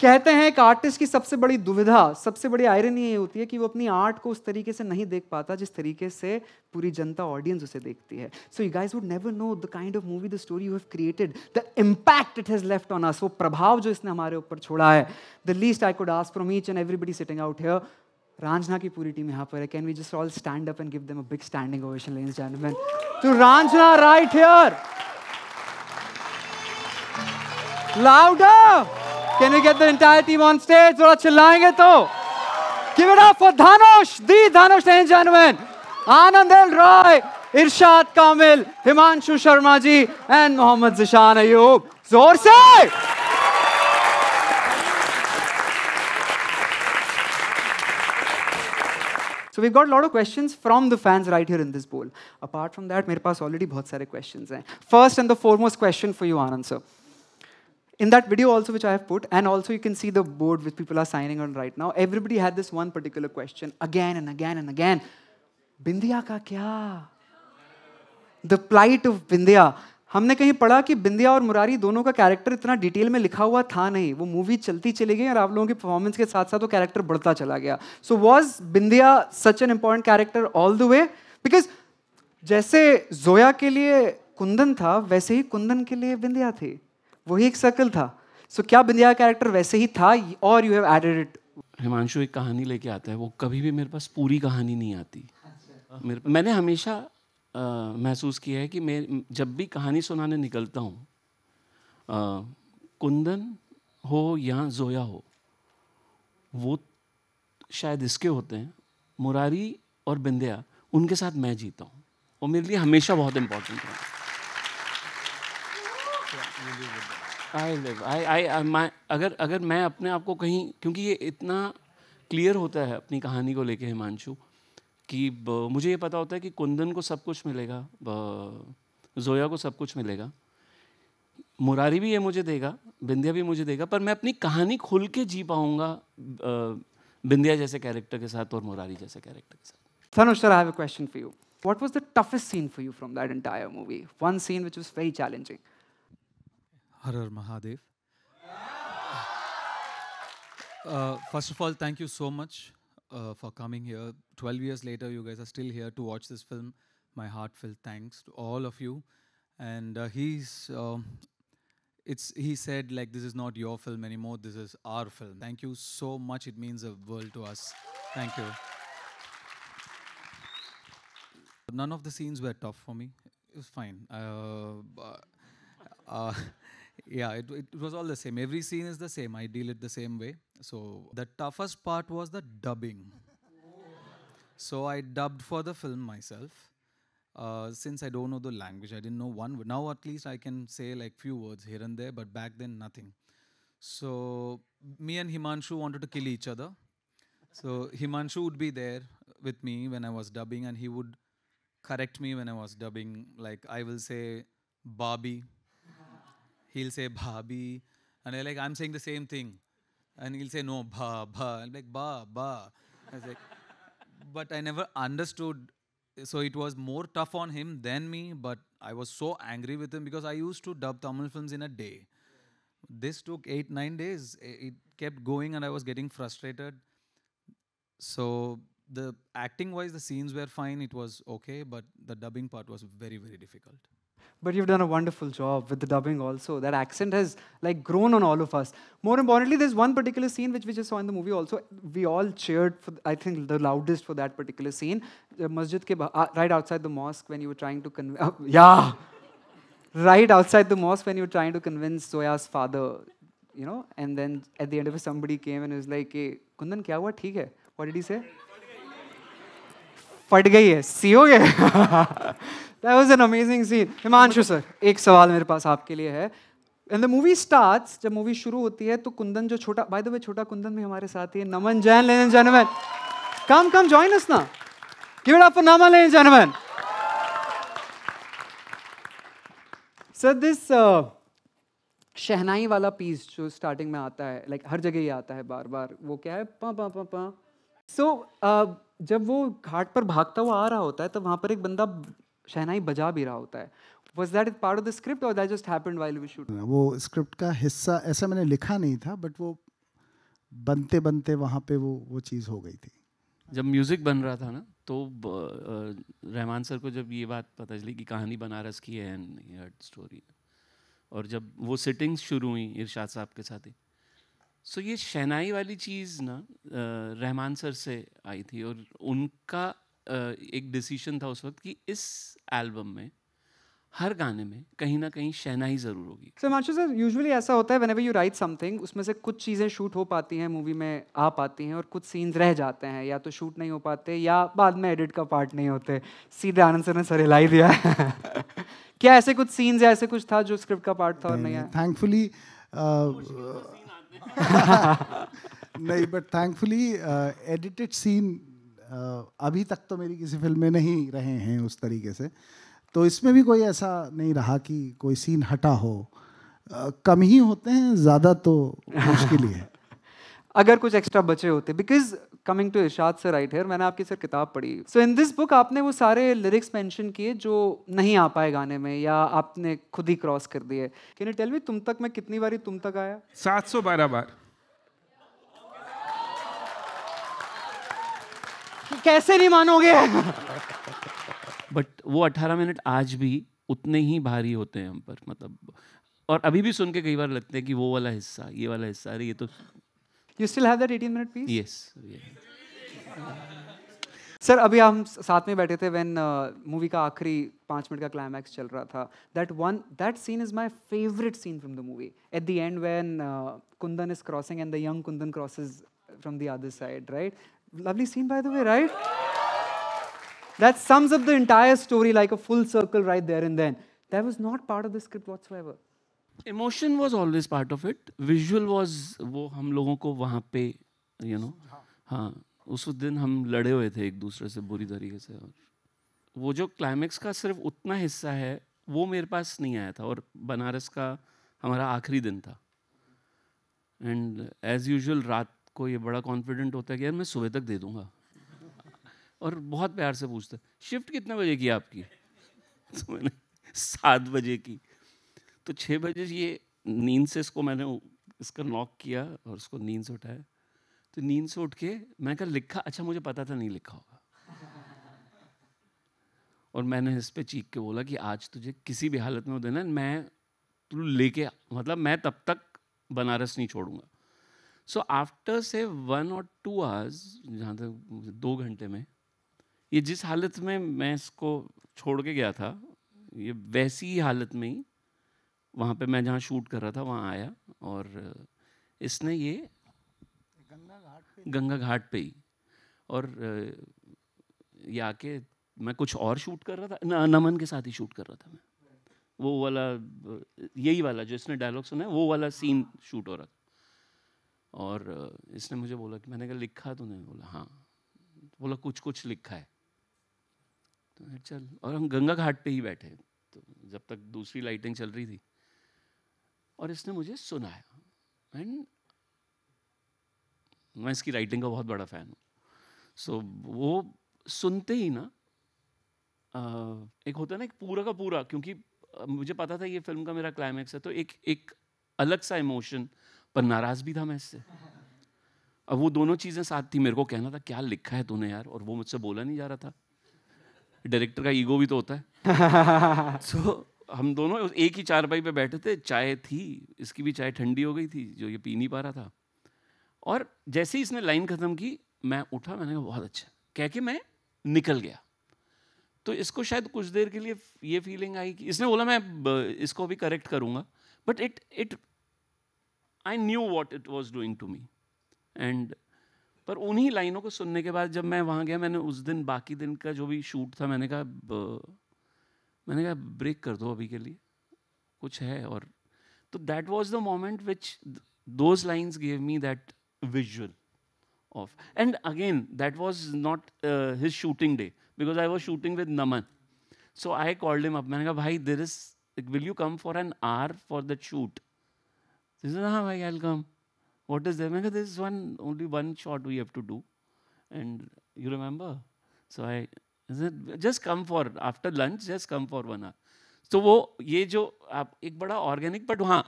कहते हैं एक आर्टिस्ट की सबसे बड़ी दुविधा, सबसे बड़ी आयरनी ये होती है कि वो अपनी आर्ट को उस तरीके से नहीं देख पाता जिस तरीके से पूरी जनता, ऑडियंस उसे देखती है. So you guys would never know the kind of movie, the story you have created, the impact it has left on us. वो प्रभाव जो इसने हमारे ऊपर छोड़ा है. The least I could ask from each and everybody sitting out here, Raanjhanaa की पूरी टीम यहाँ पर है. Can we just all stand up and give them a big standing ovation, ladies and gentleman, to Raanjhanaa right here. Louder! Can we get the entire team on stage? थोड़ा चिल्लाएंगे तो. Give it up for Dhanush, the Dhanush, ladies and gentlemen. Anand L. Roy, Irshad Kamil, Himanshu Sharma ji, and Mohammad Zishan Ayub. जोर से! So we've got a lot of questions from the fans right here in this bowl. Apart from that, मेरे पास already बहुत सारे questions हैं. First and the foremost question for you, Anand sir. In that video also which I have put, and also you can see the board which people are signing on right now, everybody had this one particular question again and again and again. बिंदिया का क्या? The plight of बिंदिया. हमने कहीं पढ़ा कि बिंदिया और मुरारी दोनों का character इतना डिटेल में लिखा हुआ था नहीं. वो मूवी चलती चली गई और आप लोगों की परफॉर्मेंस के साथ साथ वो कैरेक्टर बढ़ता चला गया. So was Bindiya such an important character all the way? Because जैसे जोया के लिए कुंदन था, वैसे ही कुंदन के लिए बिंदिया थी. वही एक सर्कल था. सो क्या बिंदिया कैरेक्टर वैसे ही था और you have added it? Himanshu एक कहानी लेके आता है, वो कभी भी मेरे पास पूरी कहानी नहीं आती. मैंने हमेशा महसूस किया है कि मैं जब भी कहानी सुनाने निकलता हूँ, कुंदन हो या जोया हो, वो शायद इसके होते हैं, मुरारी और बिंदिया, उनके साथ मैं जीता हूँ. वो मेरे लिए हमेशा बहुत इम्पोर्टेंट है. अगर मैं अपने आप को कहीं, क्योंकि ये इतना क्लियर होता है अपनी कहानी को लेके हिमांशु, कि मुझे ये पता होता है कि कुंदन को सब कुछ मिलेगा, जोया को सब कुछ मिलेगा, मुरारी भी ये मुझे देगा, बिंदिया भी मुझे देगा, पर मैं अपनी कहानी खुल के जी पाऊंगा बिंदिया जैसे कैरेक्टर के साथ और मुरारी जैसे कैरेक्टर के साथ. Dhanush sir, I have a question for you. What was the toughest scene for you from that entire movie? One scene which was very challenging. Her her Mahadev. First of all, thank you so much for coming here. 12 years later, you guys are still here to watch this film. My heartfelt thanks to all of you. And he said like, this is not your film anymore, this is our film. Thank you so much. It means the world to us. Thank you. None of the scenes were tough for me. It was fine. Yeah, it was all the same. Every scene is the same. I deal it the same way. So the toughest part was the dubbing. So I dubbed for the film myself. Since I don't know the language, I didn't know one word. Now at least I can say like few words here and there, but back then nothing. So me and Himanshu wanted to kill each other. So Himanshu would be there with me when I was dubbing, and he would correct me when I was dubbing. Like I will say Barbie, he'll say Bhabhi, and I'm saying the same thing, and he'll say no, ba ba. I'm like ba ba. I was like, but I never understood. So it was more tough on him than me, but I was so angry with him because I used to dub Tamil films in a day. This took 8-9 days. It kept going and I was getting frustrated. So the acting wise, the scenes were fine. It was okay, but the dubbing part was very, very difficult. But you've done a wonderful job with the dubbing also. That accent has like grown on all of us. More importantly, there's one particular scene which we just saw in the movie also. We all cheered for, I think, the loudest for that particular scene. Masjid ke right outside the mosque when you were trying to convince... yeah! Right outside the mosque when you were trying to convince Zoya's father, you know, and then at the end of it, somebody came and was like, hey, Kundan, kya hua? Theek hai? What did he say? फट गई है, सीओगे? That was an amazing scene. Himanshu sir, एक सवाल मेरे पास आपके लिए है. When the movie starts, जब मूवी शुरू होती है तो कुंदन जो छोटा, by the way छोटा कुंदन भी हमारे साथ ही है. नमन Jain, ladies and gentlemen, come join us now. Give it up for Naman, ladies and gentlemen. Sir, this शहनाई वाला पीस जो स्टार्टिंग में आता है, like हर जगह ही आता है बार-बार, वो क्या है? पा पा पा पा. So जब वो घाट पर भागता हुआ आ रहा होता है, तब वहाँ पर एक बंदा शहनाई बजा भी रहा होता है. Was that part of the script or that just happened while we were shooting? वो स्क्रिप्ट का हिस्सा ऐसा मैंने लिखा नहीं था, बट वो बनते बनते वहाँ पे वो चीज़ हो गई थी. जब म्यूज़िक बन रहा था ना, तो रहमान सर को जब ये बात पता चली कि कहानी बनारस की है एंड स्टोरी, और जब वो सिटिंग्स शुरू हुई इरशाद साहब के साथ ही, सो ये शहनाई वाली चीज़ ना रहमान सर से आई थी, और उनका एक डिसीजन था उस वक्त कि इस एल्बम में हर गाने में कहीं ना कहीं शहनाई ज़रूर होगी. So Himanshu sir, usually ऐसा होता है whenever you write something, उसमें से कुछ चीज़ें शूट हो पाती हैं, मूवी में आ पाती हैं, और कुछ सीन्स रह जाते हैं, या तो शूट नहीं हो पाते या बाद में एडिट का पार्ट नहीं होते. सीधे आनंद सर ने सर हिला ही दिया. क्या ऐसे कुछ सीन्स या ऐसे कुछ था जो स्क्रिप्ट का पार्ट था और नहीं आया? थैंकफुली नहीं, बट थैंकफुली एडिटेड सीन अभी तक तो मेरी किसी फिल्म में नहीं रहे हैं उस तरीके से. तो इसमें भी कोई ऐसा नहीं रहा कि कोई सीन हटा हो. कम ही होते हैं, ज़्यादा तो मुश्किल ही है. अगर कुछ एक्स्ट्रा बचे होते, because coming to Irshad sir right here, मैंने आपकी सर किताब पढ़ी. सो इन दिस बुक आपने वो सारे लिरिक्स मेंशन किए जो नहीं आ पाए गाने में, या आपने खुद ही क्रॉस कर दिए. कैन यू टेल मी, तुम तक मैं कितनी बारी तुम तक आया? 712 बार. कैसे नहीं मानोगे? बट वो 18 मिनट आज भी उतने ही भारी होते हैं हम पर, मतलब, और अभी भी सुन के कई बार लगते हैं कि वो वाला हिस्सा, ये वाला हिस्सा, अरे ये तो. You still have that 18-minute piece? Yes. Sir अभी हम साथ में बैठे थे when मूवी का आखिरी 5 मिनट का क्लाइमैक्स चल रहा था. That scene is my favorite scene from the movie. At the end when Kundan is crossing and the young Kundan crosses from the other side, right? Lovely scene by the way, right? That sums up the entire story like a full circle right there and then. That was not part of the script whatsoever. Emotion was always part of it. Visual was वो हम लोगों को वहाँ पे, you know, हाँ, उस दिन हम लड़े हुए थे एक दूसरे से बुरी तरीके से, और वो जो क्लाइमेक्स का सिर्फ उतना हिस्सा है वो मेरे पास नहीं आया था, और बनारस का हमारा आखिरी दिन था. एंड एज यूजुअल रात को ये बड़ा कॉन्फिडेंट होता है कि यार मैं सुबह तक दे दूँगा, और बहुत प्यार से पूछता है शिफ्ट कितने बजे की आपकी? तो मैंने 7 बजे की. तो 6 बजे ये नींद से इसको मैंने इसका नॉक किया और उसको नींद से उठाया. तो नींद से उठ के मैंने कहा लिखा, अच्छा मुझे पता था नहीं लिखा होगा। और मैंने इस पे चीख के बोला कि आज तुझे किसी भी हालत में वो देना, मैं तू लेके, मतलब मैं तब तक बनारस नहीं छोड़ूंगा। सो आफ्टर से 1 or 2 hours, जहाँ तक 2 घंटे में, ये जिस हालत में मैं इसको छोड़ के गया था, ये वैसी ही हालत में ही वहाँ पे मैं जहाँ शूट कर रहा था वहाँ आया, और इसने ये गंगा घाट पे ही, और ये आके, मैं कुछ और शूट कर रहा था, नमन के साथ ही शूट कर रहा था मैं, वो वाला, यही वाला जो इसने डायलॉग सुना है, वो वाला सीन शूट हो रहा था। और इसने मुझे बोला कि, मैंने कहा लिखा तूने? बोला हाँ। बोला कुछ कुछ लिखा है। तो चल, और हम गंगा घाट पे ही बैठे, तो जब तक दूसरी लाइटिंग चल रही थी, और इसने मुझे सुनाया, एंड मैं इसकी राइटिंग का बहुत बड़ा फ़ैन हूँ। सो वो सुनते ही ना, एक होता है ना, एक पूरा का पूरा, क्योंकि मुझे पता था ये फिल्म का मेरा क्लाइमैक्स है, तो एक अलग सा इमोशन, पर नाराज़ भी था मैं इससे। अब वो दोनों चीज़ें साथ थी, मेरे को कहना था क्या लिखा है तूने यार, और वो मुझसे बोला नहीं जा रहा था। डायरेक्टर का ईगो भी तो होता है। सो हम दोनों एक ही चारपाई पे बैठे थे, चाय थी, इसकी भी चाय ठंडी हो गई थी, जो ये पी नहीं पा रहा था। और जैसे ही इसने लाइन ख़त्म की, मैं उठा, मैंने कहा बहुत अच्छा, कह के मैं निकल गया। तो इसको शायद कुछ देर के लिए ये फीलिंग आई कि इसने बोला मैं इसको भी करेक्ट करूँगा, but it I knew what it was doing to me. And पर उन्हीं लाइनों को सुनने के बाद जब मैं वहाँ गया, मैंने उस दिन, बाकी दिन का जो भी शूट था, मैंने कहा ब्रेक कर दो अभी के लिए, कुछ है। और तो that was the moment which those lines give me that visual of, and again that was not his shooting day, because I was shooting with Naman. So I called him up, मैंने कहा भाई there is, will you come for an hour for the shoot? He said हाँ भाई I'll come. What is there? मैंने कहा there is only one shot we have to do, and you remember? So I said just come for, after lunch just come for 1 hour. तो वो ये जो आप एक बड़ा ऑर्गेनिक, बट हाँ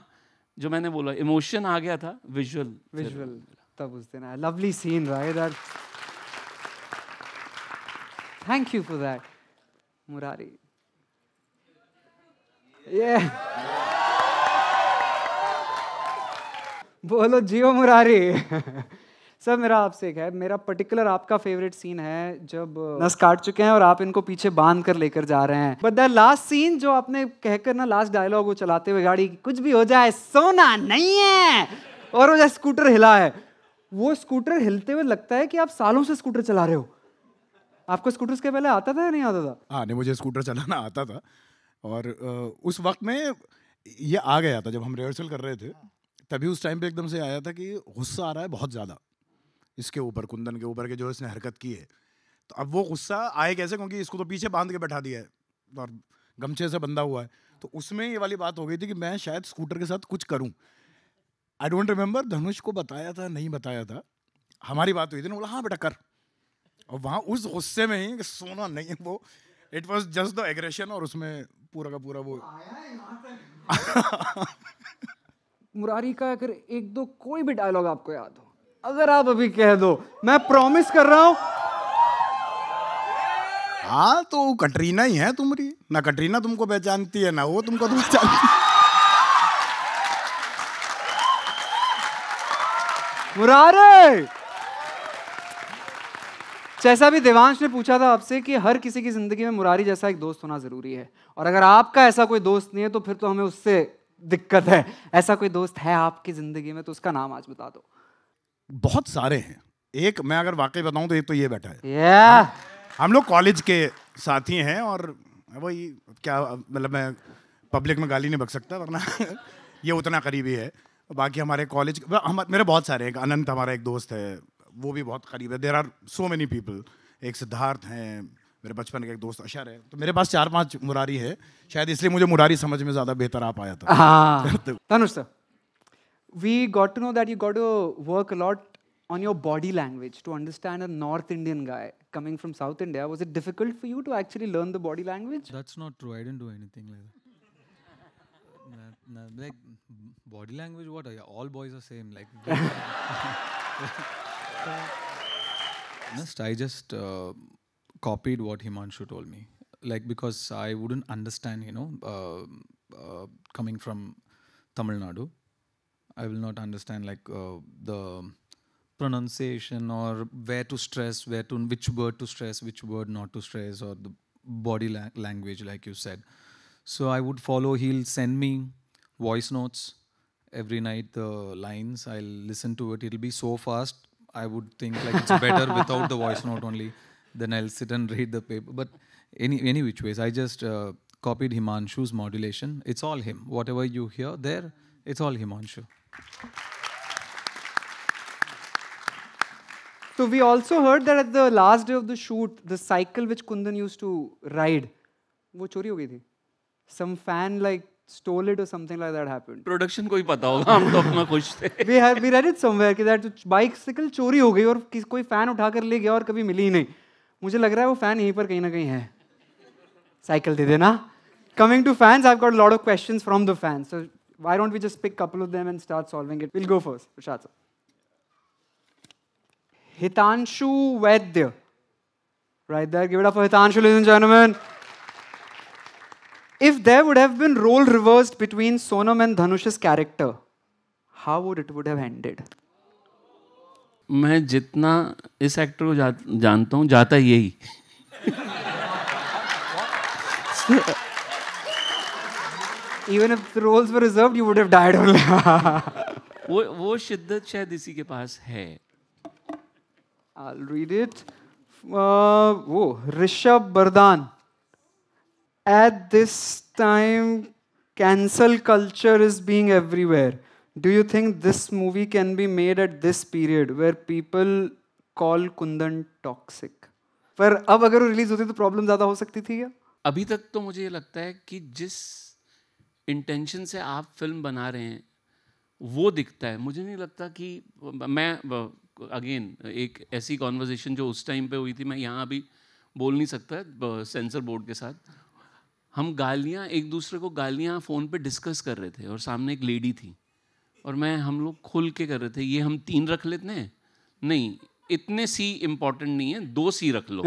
जो मैंने बोला इमोशन आ गया था, विजुअल तब उस दिन। Lovely scene, right? Thank you for that Murari. ये बोलो जियो मुरारी। सर मेरा आपसे एक है, मेरा पर्टिकुलर आपका फेवरेट सीन है जब नस काट चुके हैं और आप इनको पीछे बांध कर लेकर जा रहे हैं, बट द लास्ट सीन जो आपने कहकर ना लास्ट डायलॉग वो चलाते हुए गाड़ी, कुछ भी हो जाए सोना नहीं है, और वो जैसे स्कूटर हिला है, वो स्कूटर हिलते हुए लगता है कि आप सालों से स्कूटर चला रहे हो। आपको स्कूटर के पहले आता था या नहीं आता था? हाँ नहीं, मुझे स्कूटर चलाना आता था, और उस वक्त में ये आ गया था जब हम रिहर्सल कर रहे थे, तभी उस टाइम पे एकदम से आया था कि गुस्सा आ रहा है बहुत ज़्यादा इसके ऊपर, कुंदन के ऊपर, के जो इसने हरकत की है। तो अब वो गुस्सा आए कैसे, क्योंकि इसको तो पीछे बांध के बैठा दिया है और गमछे से बंधा हुआ है, तो उसमें ये वाली बात हो गई थी कि मैं शायद स्कूटर के साथ कुछ करूं। आई डोंट रिमेंबर धनुष को बताया था नहीं बताया था, हमारी बात हुई थी ना, बोला हाँ बेटा कर, और वहाँ उस गुस्से में ही कि सोना नहीं है, वो it was just the aggression, और उसमें पूरा का पूरा वो मुरारी का अगर एक दो कोई भी डायलॉग आपको याद हो, अगर आप अभी कह दो, मैं प्रॉमिस कर रहा हूं। हाँ तो कटरीना ही है तुम्हारी ना, कटरीना तुमको पहचानती है ना वो तुमको तो पहचानती है। मुरारी, जैसा भी देवांश ने पूछा था आपसे कि हर किसी की जिंदगी में मुरारी जैसा एक दोस्त होना जरूरी है, और अगर आपका ऐसा कोई दोस्त नहीं है तो फिर तो हमें उससे दिक्कत है। ऐसा कोई दोस्त है आपकी जिंदगी में तो उसका नाम आज बता दो। बहुत सारे हैं, एक मैं अगर वाकई बताऊं तो एक तो ये बैठा है, हम लोग कॉलेज के साथी हैं, और वही क्या मतलब मैं पब्लिक में गाली नहीं बक सकता वरना ये उतना करीबी है। बाकी हमारे कॉलेज मेरे बहुत सारे हैं, अनंत हमारा एक दोस्त है, वो भी बहुत करीब है। There are so many people, एक सिद्धार्थ हैं, मेरे बचपन का एक दोस्त अशर है, तो मेरे पास 4-5 मुरारी है, शायद इसलिए मुझे मुरारी समझ में ज़्यादा बेहतर आ पाया था। हाँ Tanush sir, we got to know that you got to work a lot on your body language to understand a North Indian guy coming from South India. Was it difficult for you to actually learn the body language? That's not true. I didn't do anything like that. Like body language, what? All boys are same. Like honest, I just copied what Himanshu told me. Like, because I wouldn't understand, coming from Tamil Nadu, I will not understand the pronunciation or where to stress, which word to stress, which word not to stress, or the body language, like you said. So I would follow. He'll send me voice notes every night, the lines. I'll listen to it. It'll be so fast. I would think like it's better without the voice note only. Then I'll sit and read the paper. But any which ways, I just copied Himanshu's modulation. It's all him. Whatever you hear there, it's all Himanshu. So we also heard that at the last day of the shoot, the cycle which Kundan used to ride, वो चोरी हो गई थी. Some fan stole it or something like that happened. Production को ही पता होगा, हम तो अपना खुश थे. We read it somewhere कि that bicycle चोरी हो गई और कोई fan उठा कर ले गया और कभी मिली ही नहीं. मुझे लग रहा है वो fan यहीं पर कहीं ना कहीं है. Cycle दे देना. Coming to fans, I've got a lot of questions from the fans. So why don't we just pick a couple of them and start solving it? We'll go first. Prashad sir. Hitanshu Vaidya. Right there. Give it up for Hitanshu, ladies and gentlemen. If there would have been role reversed between Sonam and Dhanush's character, how would it have ended? मैं जितना इस actor को जानता हूँ, जाता यही. Even if the roles were reserved, you would have died only. वो शिद्दत शायद इसी के पास है. I'll read it. Rishabh Bardhan. At this time, cancel culture is being everywhere. Do you think this movie can be made at this period where people call Kundan toxic? पर अब अगर वो रिलीज होती तो प्रॉब्लम ज्यादा हो सकती थी क्या? अभी तक तो मुझे ये लगता है कि जिस इंटेंशन से आप फिल्म बना रहे हैं वो दिखता है. मुझे नहीं लगता कि मैं अगेन एक ऐसी कॉन्वर्जेशन जो उस टाइम पे हुई थी, मैं यहाँ अभी बोल नहीं सकता सेंसर बोर्ड के साथ. हम गालियाँ एक दूसरे को गालियाँ फ़ोन पे डिस्कस कर रहे थे और सामने एक लेडी थी और हम लोग खुल के कर रहे थे. ये हम 3 रख लेते हैं, नहीं इतने सी इम्पॉर्टेंट नहीं है, 2 सी रख लो.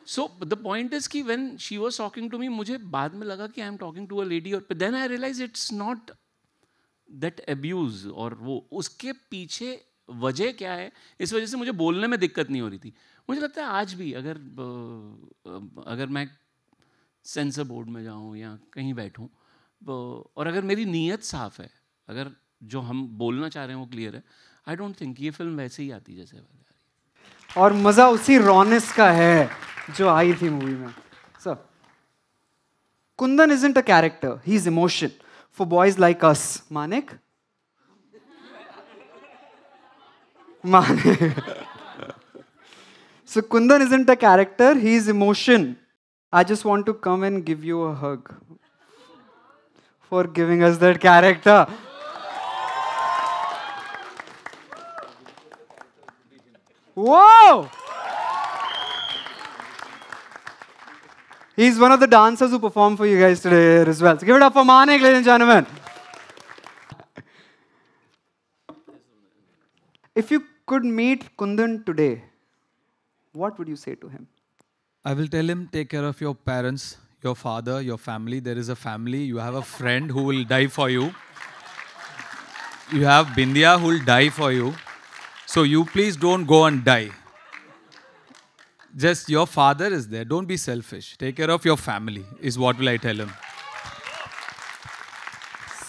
सो द पॉइंट इज कि when she was talking to me, मुझे बाद में लगा कि I am talking to a lady, और then I realise it's not that abuse, और वो उसके पीछे वजह क्या है, इस वजह से मुझे बोलने में दिक्कत नहीं हो रही थी. मुझे लगता है आज भी अगर मैं सेंसर बोर्ड में जाऊँ या कहीं बैठूँ और अगर मेरी नीयत साफ़ है, अगर जो हम बोलना चाह रहे हैं वो क्लियर है, आई डोंट थिंक ये फिल्म वैसे ही आती जैसे वाली. और मज़ा उसी रॉनेस का है जो आई थी मूवी में. Sir, Kundan isn't a character, he is emotion for boys like us. Manik? So Kundan isn't a character, he is emotion. I just want to come and give you a hug for giving us that character. Whoa! He's one of the dancers who performed for you guys today as well. So give it up for Manik, ladies and gentlemen. If you could meet Kundan today, what would you say to him? I will tell him, take care of your parents, your father, your family. There is a family. You have a friend who will die for you. You have Bindya who will die for you. So you please don't go and die. Just your father is there. Don't be selfish. Take care of your family is what will I tell him.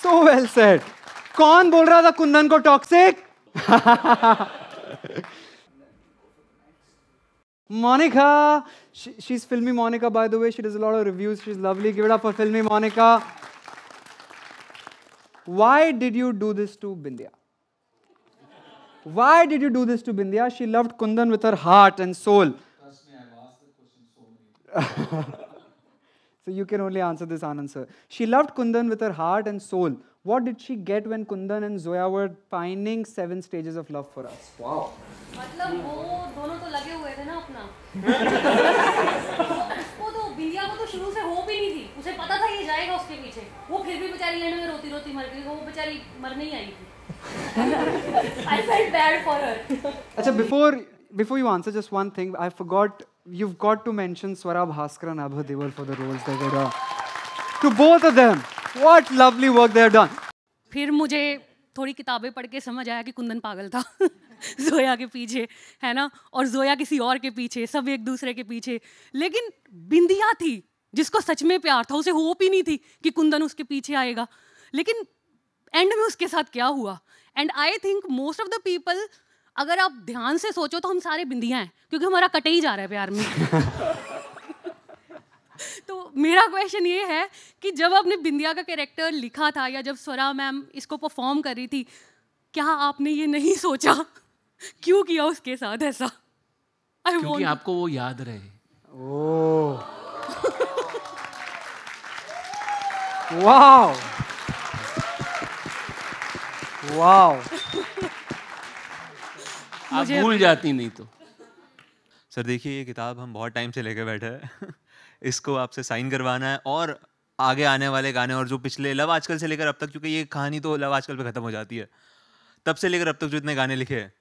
So well said. कौन बोल रहा था कुंदन को toxic? Monica, she's Filmy Monica, by the way. She does a lot of reviews. She's lovely. Give it up for Filmy Monica. Why did you do this to Bindya? Why did you do this to Bindya? She loved Kundan with her heart and soul. Trust me, I've asked the question so many times. So you can only answer this, Anand sir. She loved Kundan with her heart and soul. What did she get when Kundan and Zoya were pining 7 stages of love for us? Wow. मतलब वो दोनों तो लगे हुए थे ना अपना. उसको तो बिंदिया को तो शुरू से होप ही नहीं थी. उसे पता था ये जाएगा उसके पीछे. वो फिर भी बेचारी लेने में रोती रोती मर गई. वो बेचारी मरने ही आई थी. I felt bad for her. अच्छा, before before you answer, just one thing. I forgot, you've got to mention Swara Bhaskar and Abha Deol for the roles they did. To both of them, what lovely work they have done. फिर मुझे थोड़ी किताबें पढ़ के समझ आया कि कुंदन पागल था जोया के पीछे, है ना, और जोया किसी और के पीछे, सब एक दूसरे के पीछे. लेकिन बिंदिया थी जिसको सच में प्यार था, उसे होप ही नहीं थी कि कुंदन उसके पीछे आएगा. लेकिन एंड में उसके साथ क्या हुआ. And I think most of the people, अगर आप ध्यान से सोचो तो हम सारे बिंदिया हैं, क्योंकि हमारा कटे ही जा रहा है प्यार में. तो मेरा क्वेश्चन ये है कि जब आपने बिंदिया का कैरेक्टर लिखा था या जब स्वरा मैम इसको परफॉर्म कर रही थी, क्या आपने ये नहीं सोचा क्यों किया उसके साथ ऐसा? क्योंकि आपको वो याद रहे. ओह, वाओ, वाओ. आप भूल जाती नहीं तो. सर देखिए, ये किताब हम बहुत टाइम से लेके बैठे हैं. इसको आपसे साइन करवाना है, और आगे आने वाले गाने और जो पिछले लव आजकल से लेकर अब तक, क्योंकि ये कहानी तो लव आजकल पे ख़त्म हो जाती है, तब से लेकर अब तक जो इतने गाने लिखे हैं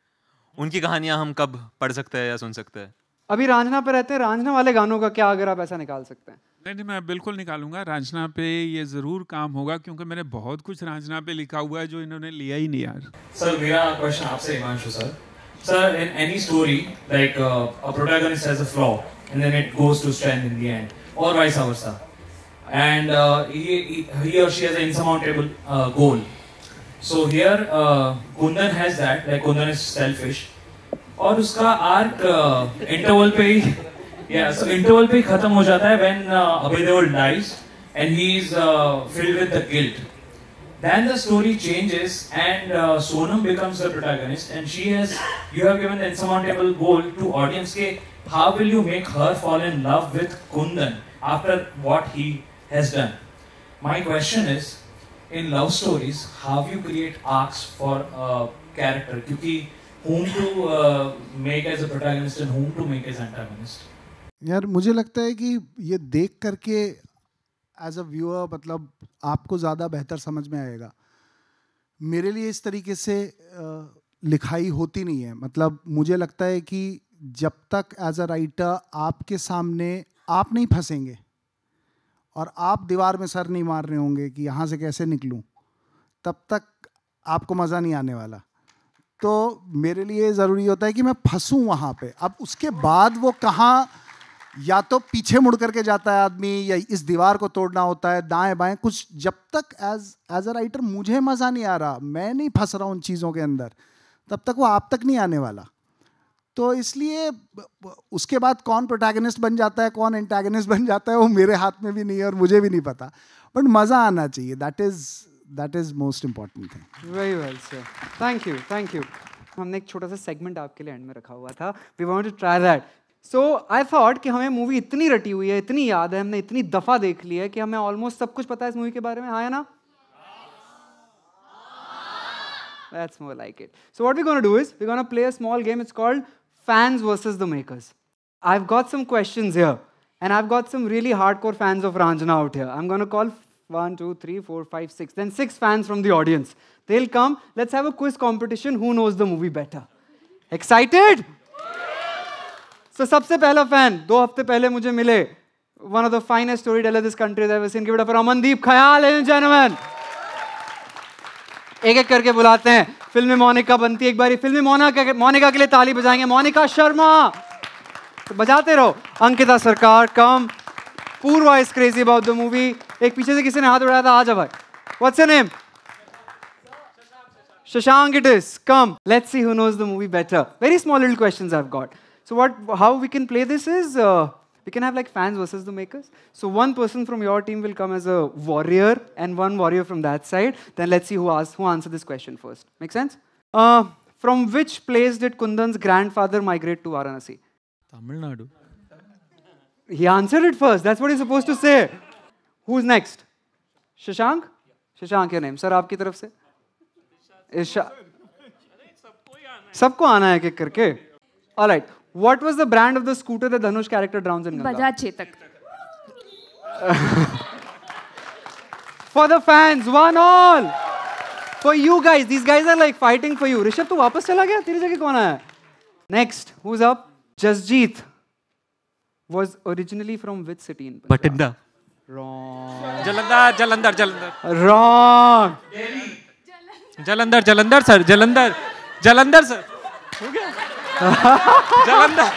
उनकी कहानियाँ हम कब पढ़ सकते हैं या सुन सकते हैं? अभी रांझना पे रहते हैं, रांझना वाले गानों का क्या अगर आप ऐसा निकाल सकते हैं? नहीं, मैं बिल्कुल निकालूंगा. रांझना पे ये ज़रूर काम होगा, क्योंकि मैंने बहुत कुछ रांझना पे लिखा हुआ है जो इन्होंने लिया ही नहीं यार. सर मेरा क्वेश्चन आपसे Himanshu sir. Sir, in any story, like a protagonist has a flaw and then it goes to strength in the end, or vice versa, and he or she has an insurmountable goal. So here Kundan has that, like Kundan is selfish, और उसका arc interval पे ही, yeah, so interval पे ही खत्म हो जाता है when Abhay Deol dies and he is filled with the guilt. Then the story changes and Sonam becomes the protagonist, and you have given the insurmountable goal to audience ke how will you make her fall in love with Kundan after what he has done. My question is, in love stories, how you create arcs for a character, क्योंकि whom to make as a protagonist and whom to make as antagonist. यार मुझे लगता है कि ये देख करके as a viewer मतलब आपको ज़्यादा बेहतर समझ में आएगा. मेरे लिए इस तरीके से लिखाई होती नहीं है. मतलब मुझे लगता है कि जब तक एज अ राइटर आपके सामने आप नहीं फंसेंगे और आप दीवार में सर नहीं मार रहे होंगे कि यहाँ से कैसे निकलूँ, तब तक आपको मज़ा नहीं आने वाला. तो मेरे लिए ज़रूरी होता है कि मैं फंसूँ वहाँ पे. अब उसके बाद वो कहाँ, या तो पीछे मुड़ करके जाता है आदमी, या इस दीवार को तोड़ना होता है, दाएं बाएं कुछ. जब तक एज अ राइटर मुझे मज़ा नहीं आ रहा, मैं नहीं फंस रहा हूँ उन चीज़ों के अंदर, तब तक वो आप तक नहीं आने वाला. तो इसलिए उसके बाद कौन प्रोटैगनिस्ट बन जाता है, कौन एंटैगनिस्ट बन जाता है, वो मेरे हाथ में भी नहीं है और मुझे भी नहीं पता. बट मज़ा आना चाहिए, that is most important thing. Very well sir, thank you, thank you. हमने एक छोटा सा सेगमेंट आपके लिए एंड में रखा हुआ था. We want to try that. So I thought कि हमें मूवी इतनी रटी हुई है, इतनी याद है, हमने इतनी दफ़ा देख ली है कि हमें ऑलमोस्ट सब कुछ पता है इस मूवी के बारे में. हाँ या ना? That's more like it. So what we're going to do is, we're going to play a small game. It's called Fans versus the Makers. I've got some questions here. And I've got some really hardcore fans of Ranjana out here. I'm going to call 1, 2, 3, 4, 5, 6. Then 6 fans from the audience. They'll come. Let's have a quiz competition. Who knows the movie better? Excited? So सबसे पहला fan, 2 हफ्ते पहले मुझे मिले. One of the finest storytellers this country has ever seen. Give it up for Amandeep Khayal, ladies and gentlemen. एक एक करके बुलाते हैं. फिल्म में मोनिका बनती है. एक बारी फिल्म में मोनिका के लिए ताली बजाएंगे. मोनिका शर्मा. तो बजाते रहो. अंकिता सरकार, कम. पूर्वा is crazy about the movie. एक पीछे से किसी ने हाथ उठाया था. आ जा भाई. What's your name? Shashank it is. Come. Let's see who knows the movie better. Very small little questions I've got. So how we can play this is, we can have like fans versus the makers. So one person from your team will come as a warrior and one warrior from that side. Then let's see who answered this question first. Make sense? From which place did Kundan's grandfather migrate to Varanasi? Tamil Nadu. He answered it first. That's what he's supposed to say. Who's next? Shashank? Shashank, your name. Sir, आपकी तरफ से? सबको आना है एक करके. All right. What was the brand of the scooter the Dhanush character drowns in Ganga? Bajaj Chetak. For the fans, 1-1. For you guys, these guys are like fighting for you. Rishabh, तू वापस चला गया? तेरी जगह कौन आया? Next, who's up? Jasjeet was originally from which city in Punjab? Batinda. Wrong. Jalandhar, Jalandhar, Jalandhar. Wrong. Jalandhar, Jalandhar, sir. Jalandhar, Jalandhar, sir. हो गया. Jalandhar,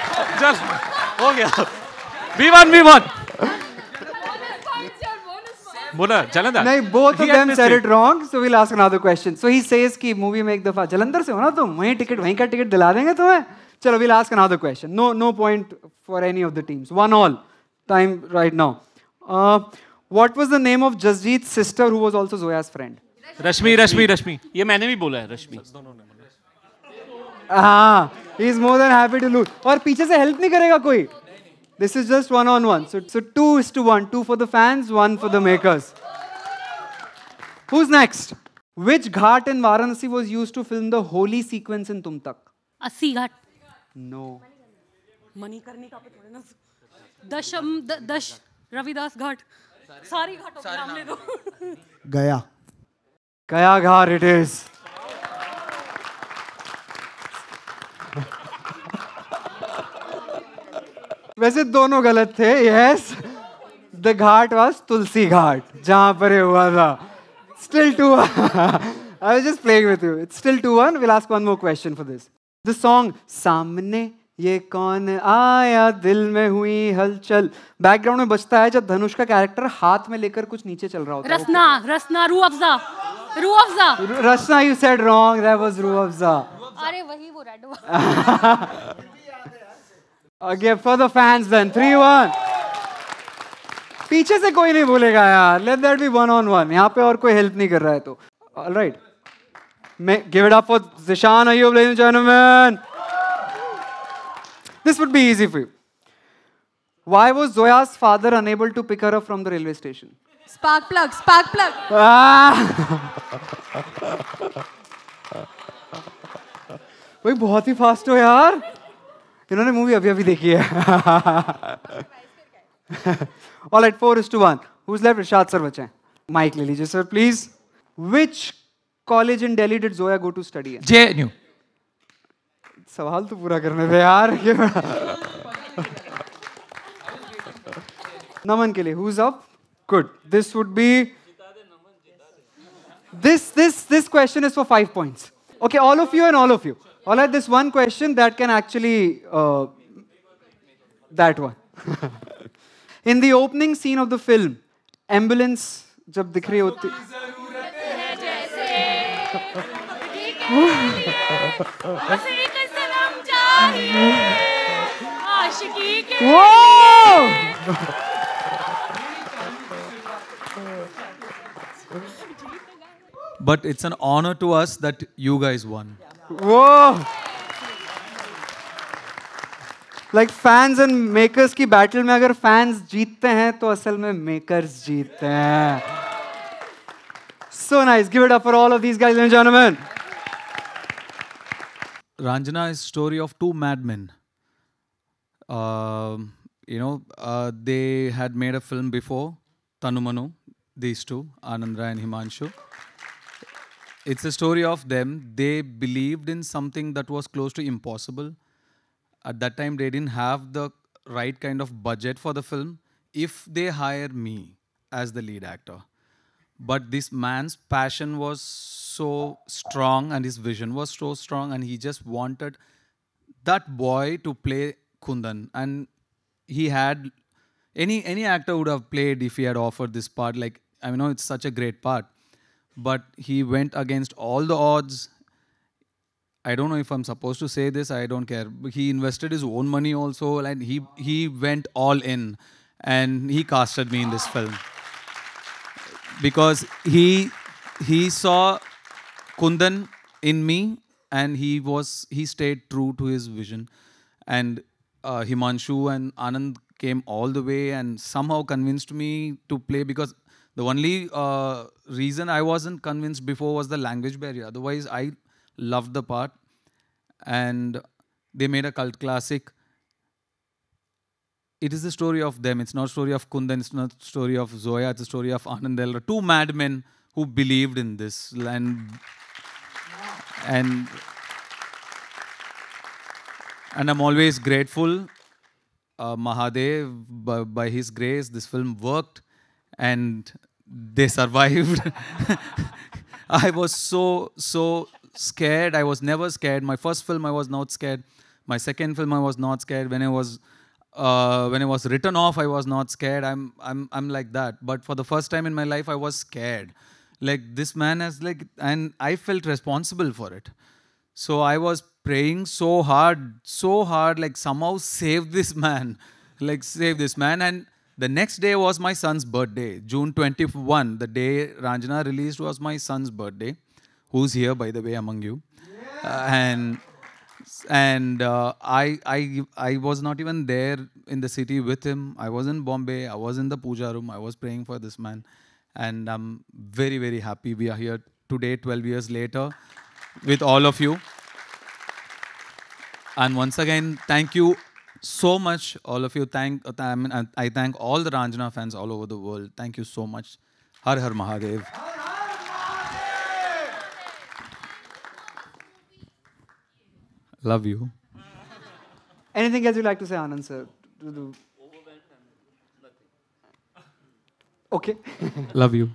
हो गया. V1. बोला Jalandhar. नहीं, both of them said it wrong, so we'll ask another question. So he says कि movie में एक दफा जलंधर से हो ना तुम, वहीं का टिकट दिला देंगे तुम्हें. चलो, we'll ask another question. No point for any of the teams. 1-1. Time right now. What was the name of Jasjeet's sister who was also Zoya's friend? रश्मि. ये मैंने भी बोला है, रश्मि. हाँ, he is more than happy to lose. और पीछे से help नहीं करेगा कोई. This is just 1-on-1. So 2-1. 2 for the fans, 1 for the makers. Who's next? Which ghat in Varanasi was used to film the holy sequence in Tum Tak? 80 Ghat. No. Manikarnika पे थोड़े ना. दश रविदास घाट. सारी घाटों के नाम ले दो. गया. Gaya Ghat it is. वैसे दोनों गलत थे. Yes. The ghat was Tulsi Ghat, जहां पर ये हुआ था. Still 2-1. I was just playing with you. It's still 2-1. We'll ask one more question for this. The song सामने ये कौन आया दिल में हुई हलचल बैकग्राउंड में बजता है जब धनुष का कैरेक्टर हाथ में लेकर कुछ नीचे चल रहा होता है. रसना रूह अफ़ज़ा. रसना, you said wrong. That was Rooh Afza. अरे वही वो रेड वाला. Okay, for the fans then. 3-1. पीछे से कोई नहीं बोलेगा यार. Let that be 1-on-1. यहाँ पे और कोई हेल्प नहीं कर रहा है तो. All right. Give it up for Zishan Ayyub, ladies and gentlemen. This would be easy for you. Why was Zoya's father unable to pick her up from the railway station? Spark plug. भाई बहुत ही fast हो यार. इन्होंने movie अभी देखी है. All right, 4-1. Who's left? Rishad sir बचे हैं. Mic ले लीजिए sir, please. Which college in Delhi did Zoya go to study in? JNU. सवाल तो पूरा करने दे यार. नमन के लिए. Who's up? Good. This would be. This question is for 5 points. Okay, all of you and all of you. All right, this one question that can actually that one. In the opening scene of the film, ambulance जब दिख रही होती. But it's an honor to us that you guys won. Whoa! Like fans and makers की battle में अगर fans जीतते हैं तो असल में makers जीतते हैं. So nice. Give it up for all of these guys, ladies and gentlemen. Ranjana is a story of two madmen. They had made a film before, Tanu Manu, these two, Anandra and Himanshu. It's a story of them. They believed in something that was close to impossible. At that time, they didn't have the right kind of budget for the film. If they hire me as the lead actor. But this man's passion was so strong and his vision was so strong and he just wanted that boy to play Kundan. And he had, any actor would have played if he had offered this part. Like, I know it's such a great part. But he went against all the odds. I don't know if I'm supposed to say this, I don't care. He invested his own money also and he went all in and he casted me in this film. Because he saw Kundan in me and he stayed true to his vision. And Himanshu and Anand came all the way and somehow convinced me to play because the only reason I wasn't convinced before was the language barrier. Otherwise, I loved the part. And they made a cult classic. It is the story of them. It's not a story of Kundan. It's not a story of Zoya. It's a story of Anand Elra. Two madmen who believed in this. And And I'm always grateful. Mahadev, by his grace, this film worked and they survived. I was so scared. I was never scared. My first film, I was not scared. My second film, I was not scared. When I was written off, I was not scared. I'm like that. But for the first time in my life, I was scared. Like, this man has and I felt responsible for it. So I was praying so hard, like, somehow save this man. Like, save this man. And the next day was my son's birthday, June 21. The day Ranjana released was my son's birthday, who's here, by the way, among you. I was not even there in the city with him. I was in Bombay. I was in the puja room. I was praying for this man. And I'm very, very happy we are here today, 12 years later, with all of you. And once again, thank you so much, all of you. I thank all the Ranjana fans all over the world. Thank you so much. Har Har Mahadev. Love you. Anything else you'd like to say, Anand sir? Okay. Love you.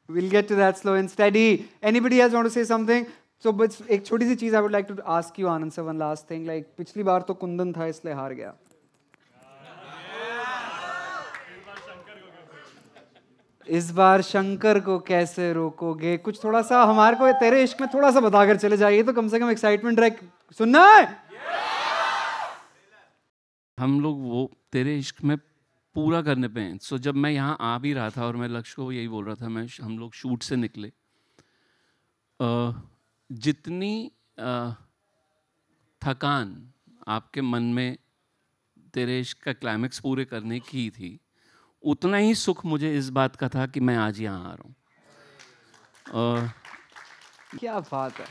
We'll get to that slow and steady. Anybody else want to say something? So, but एक छोटी सी चीज I would like to ask you, Anand sir, one last thing. Like, पिछली बार तो कुंदन था इसलिए हार गया. इस बार शंकर को कैसे रोकोगे? कुछ थोड़ा सा हमारे को तेरे इश्क में थोड़ा सा बताकर चले जाइए तो कम से कम एक्साइटमेंट रहे. सुनना है? हम लोग वो तेरे इश्क में पूरा करने पे हैं. सो जब मैं यहाँ आ भी रहा था और मैं लक्ष्य को यही बोल रहा था, हम लोग शूट से निकले, जितनी थकान आपके मन में तेरे इश्क का क्लाइमेक्स पूरे करने की थी, उतना ही सुख मुझे इस बात का था कि मैं आज यहाँ आ रहा हूँ. क्या बात है.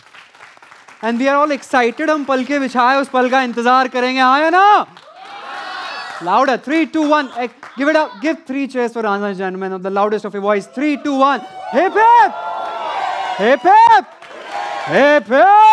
And we are all excited. हम पल के बिछाए उस पल का इंतजार करेंगे. आया ना? Louder. 3, 2, 1. Give it up. Give 3 cheers for Ranjana, gentlemen, of the loudest of your voice. 3, 2, 1. Hip hip! Hip hip! Hip hip!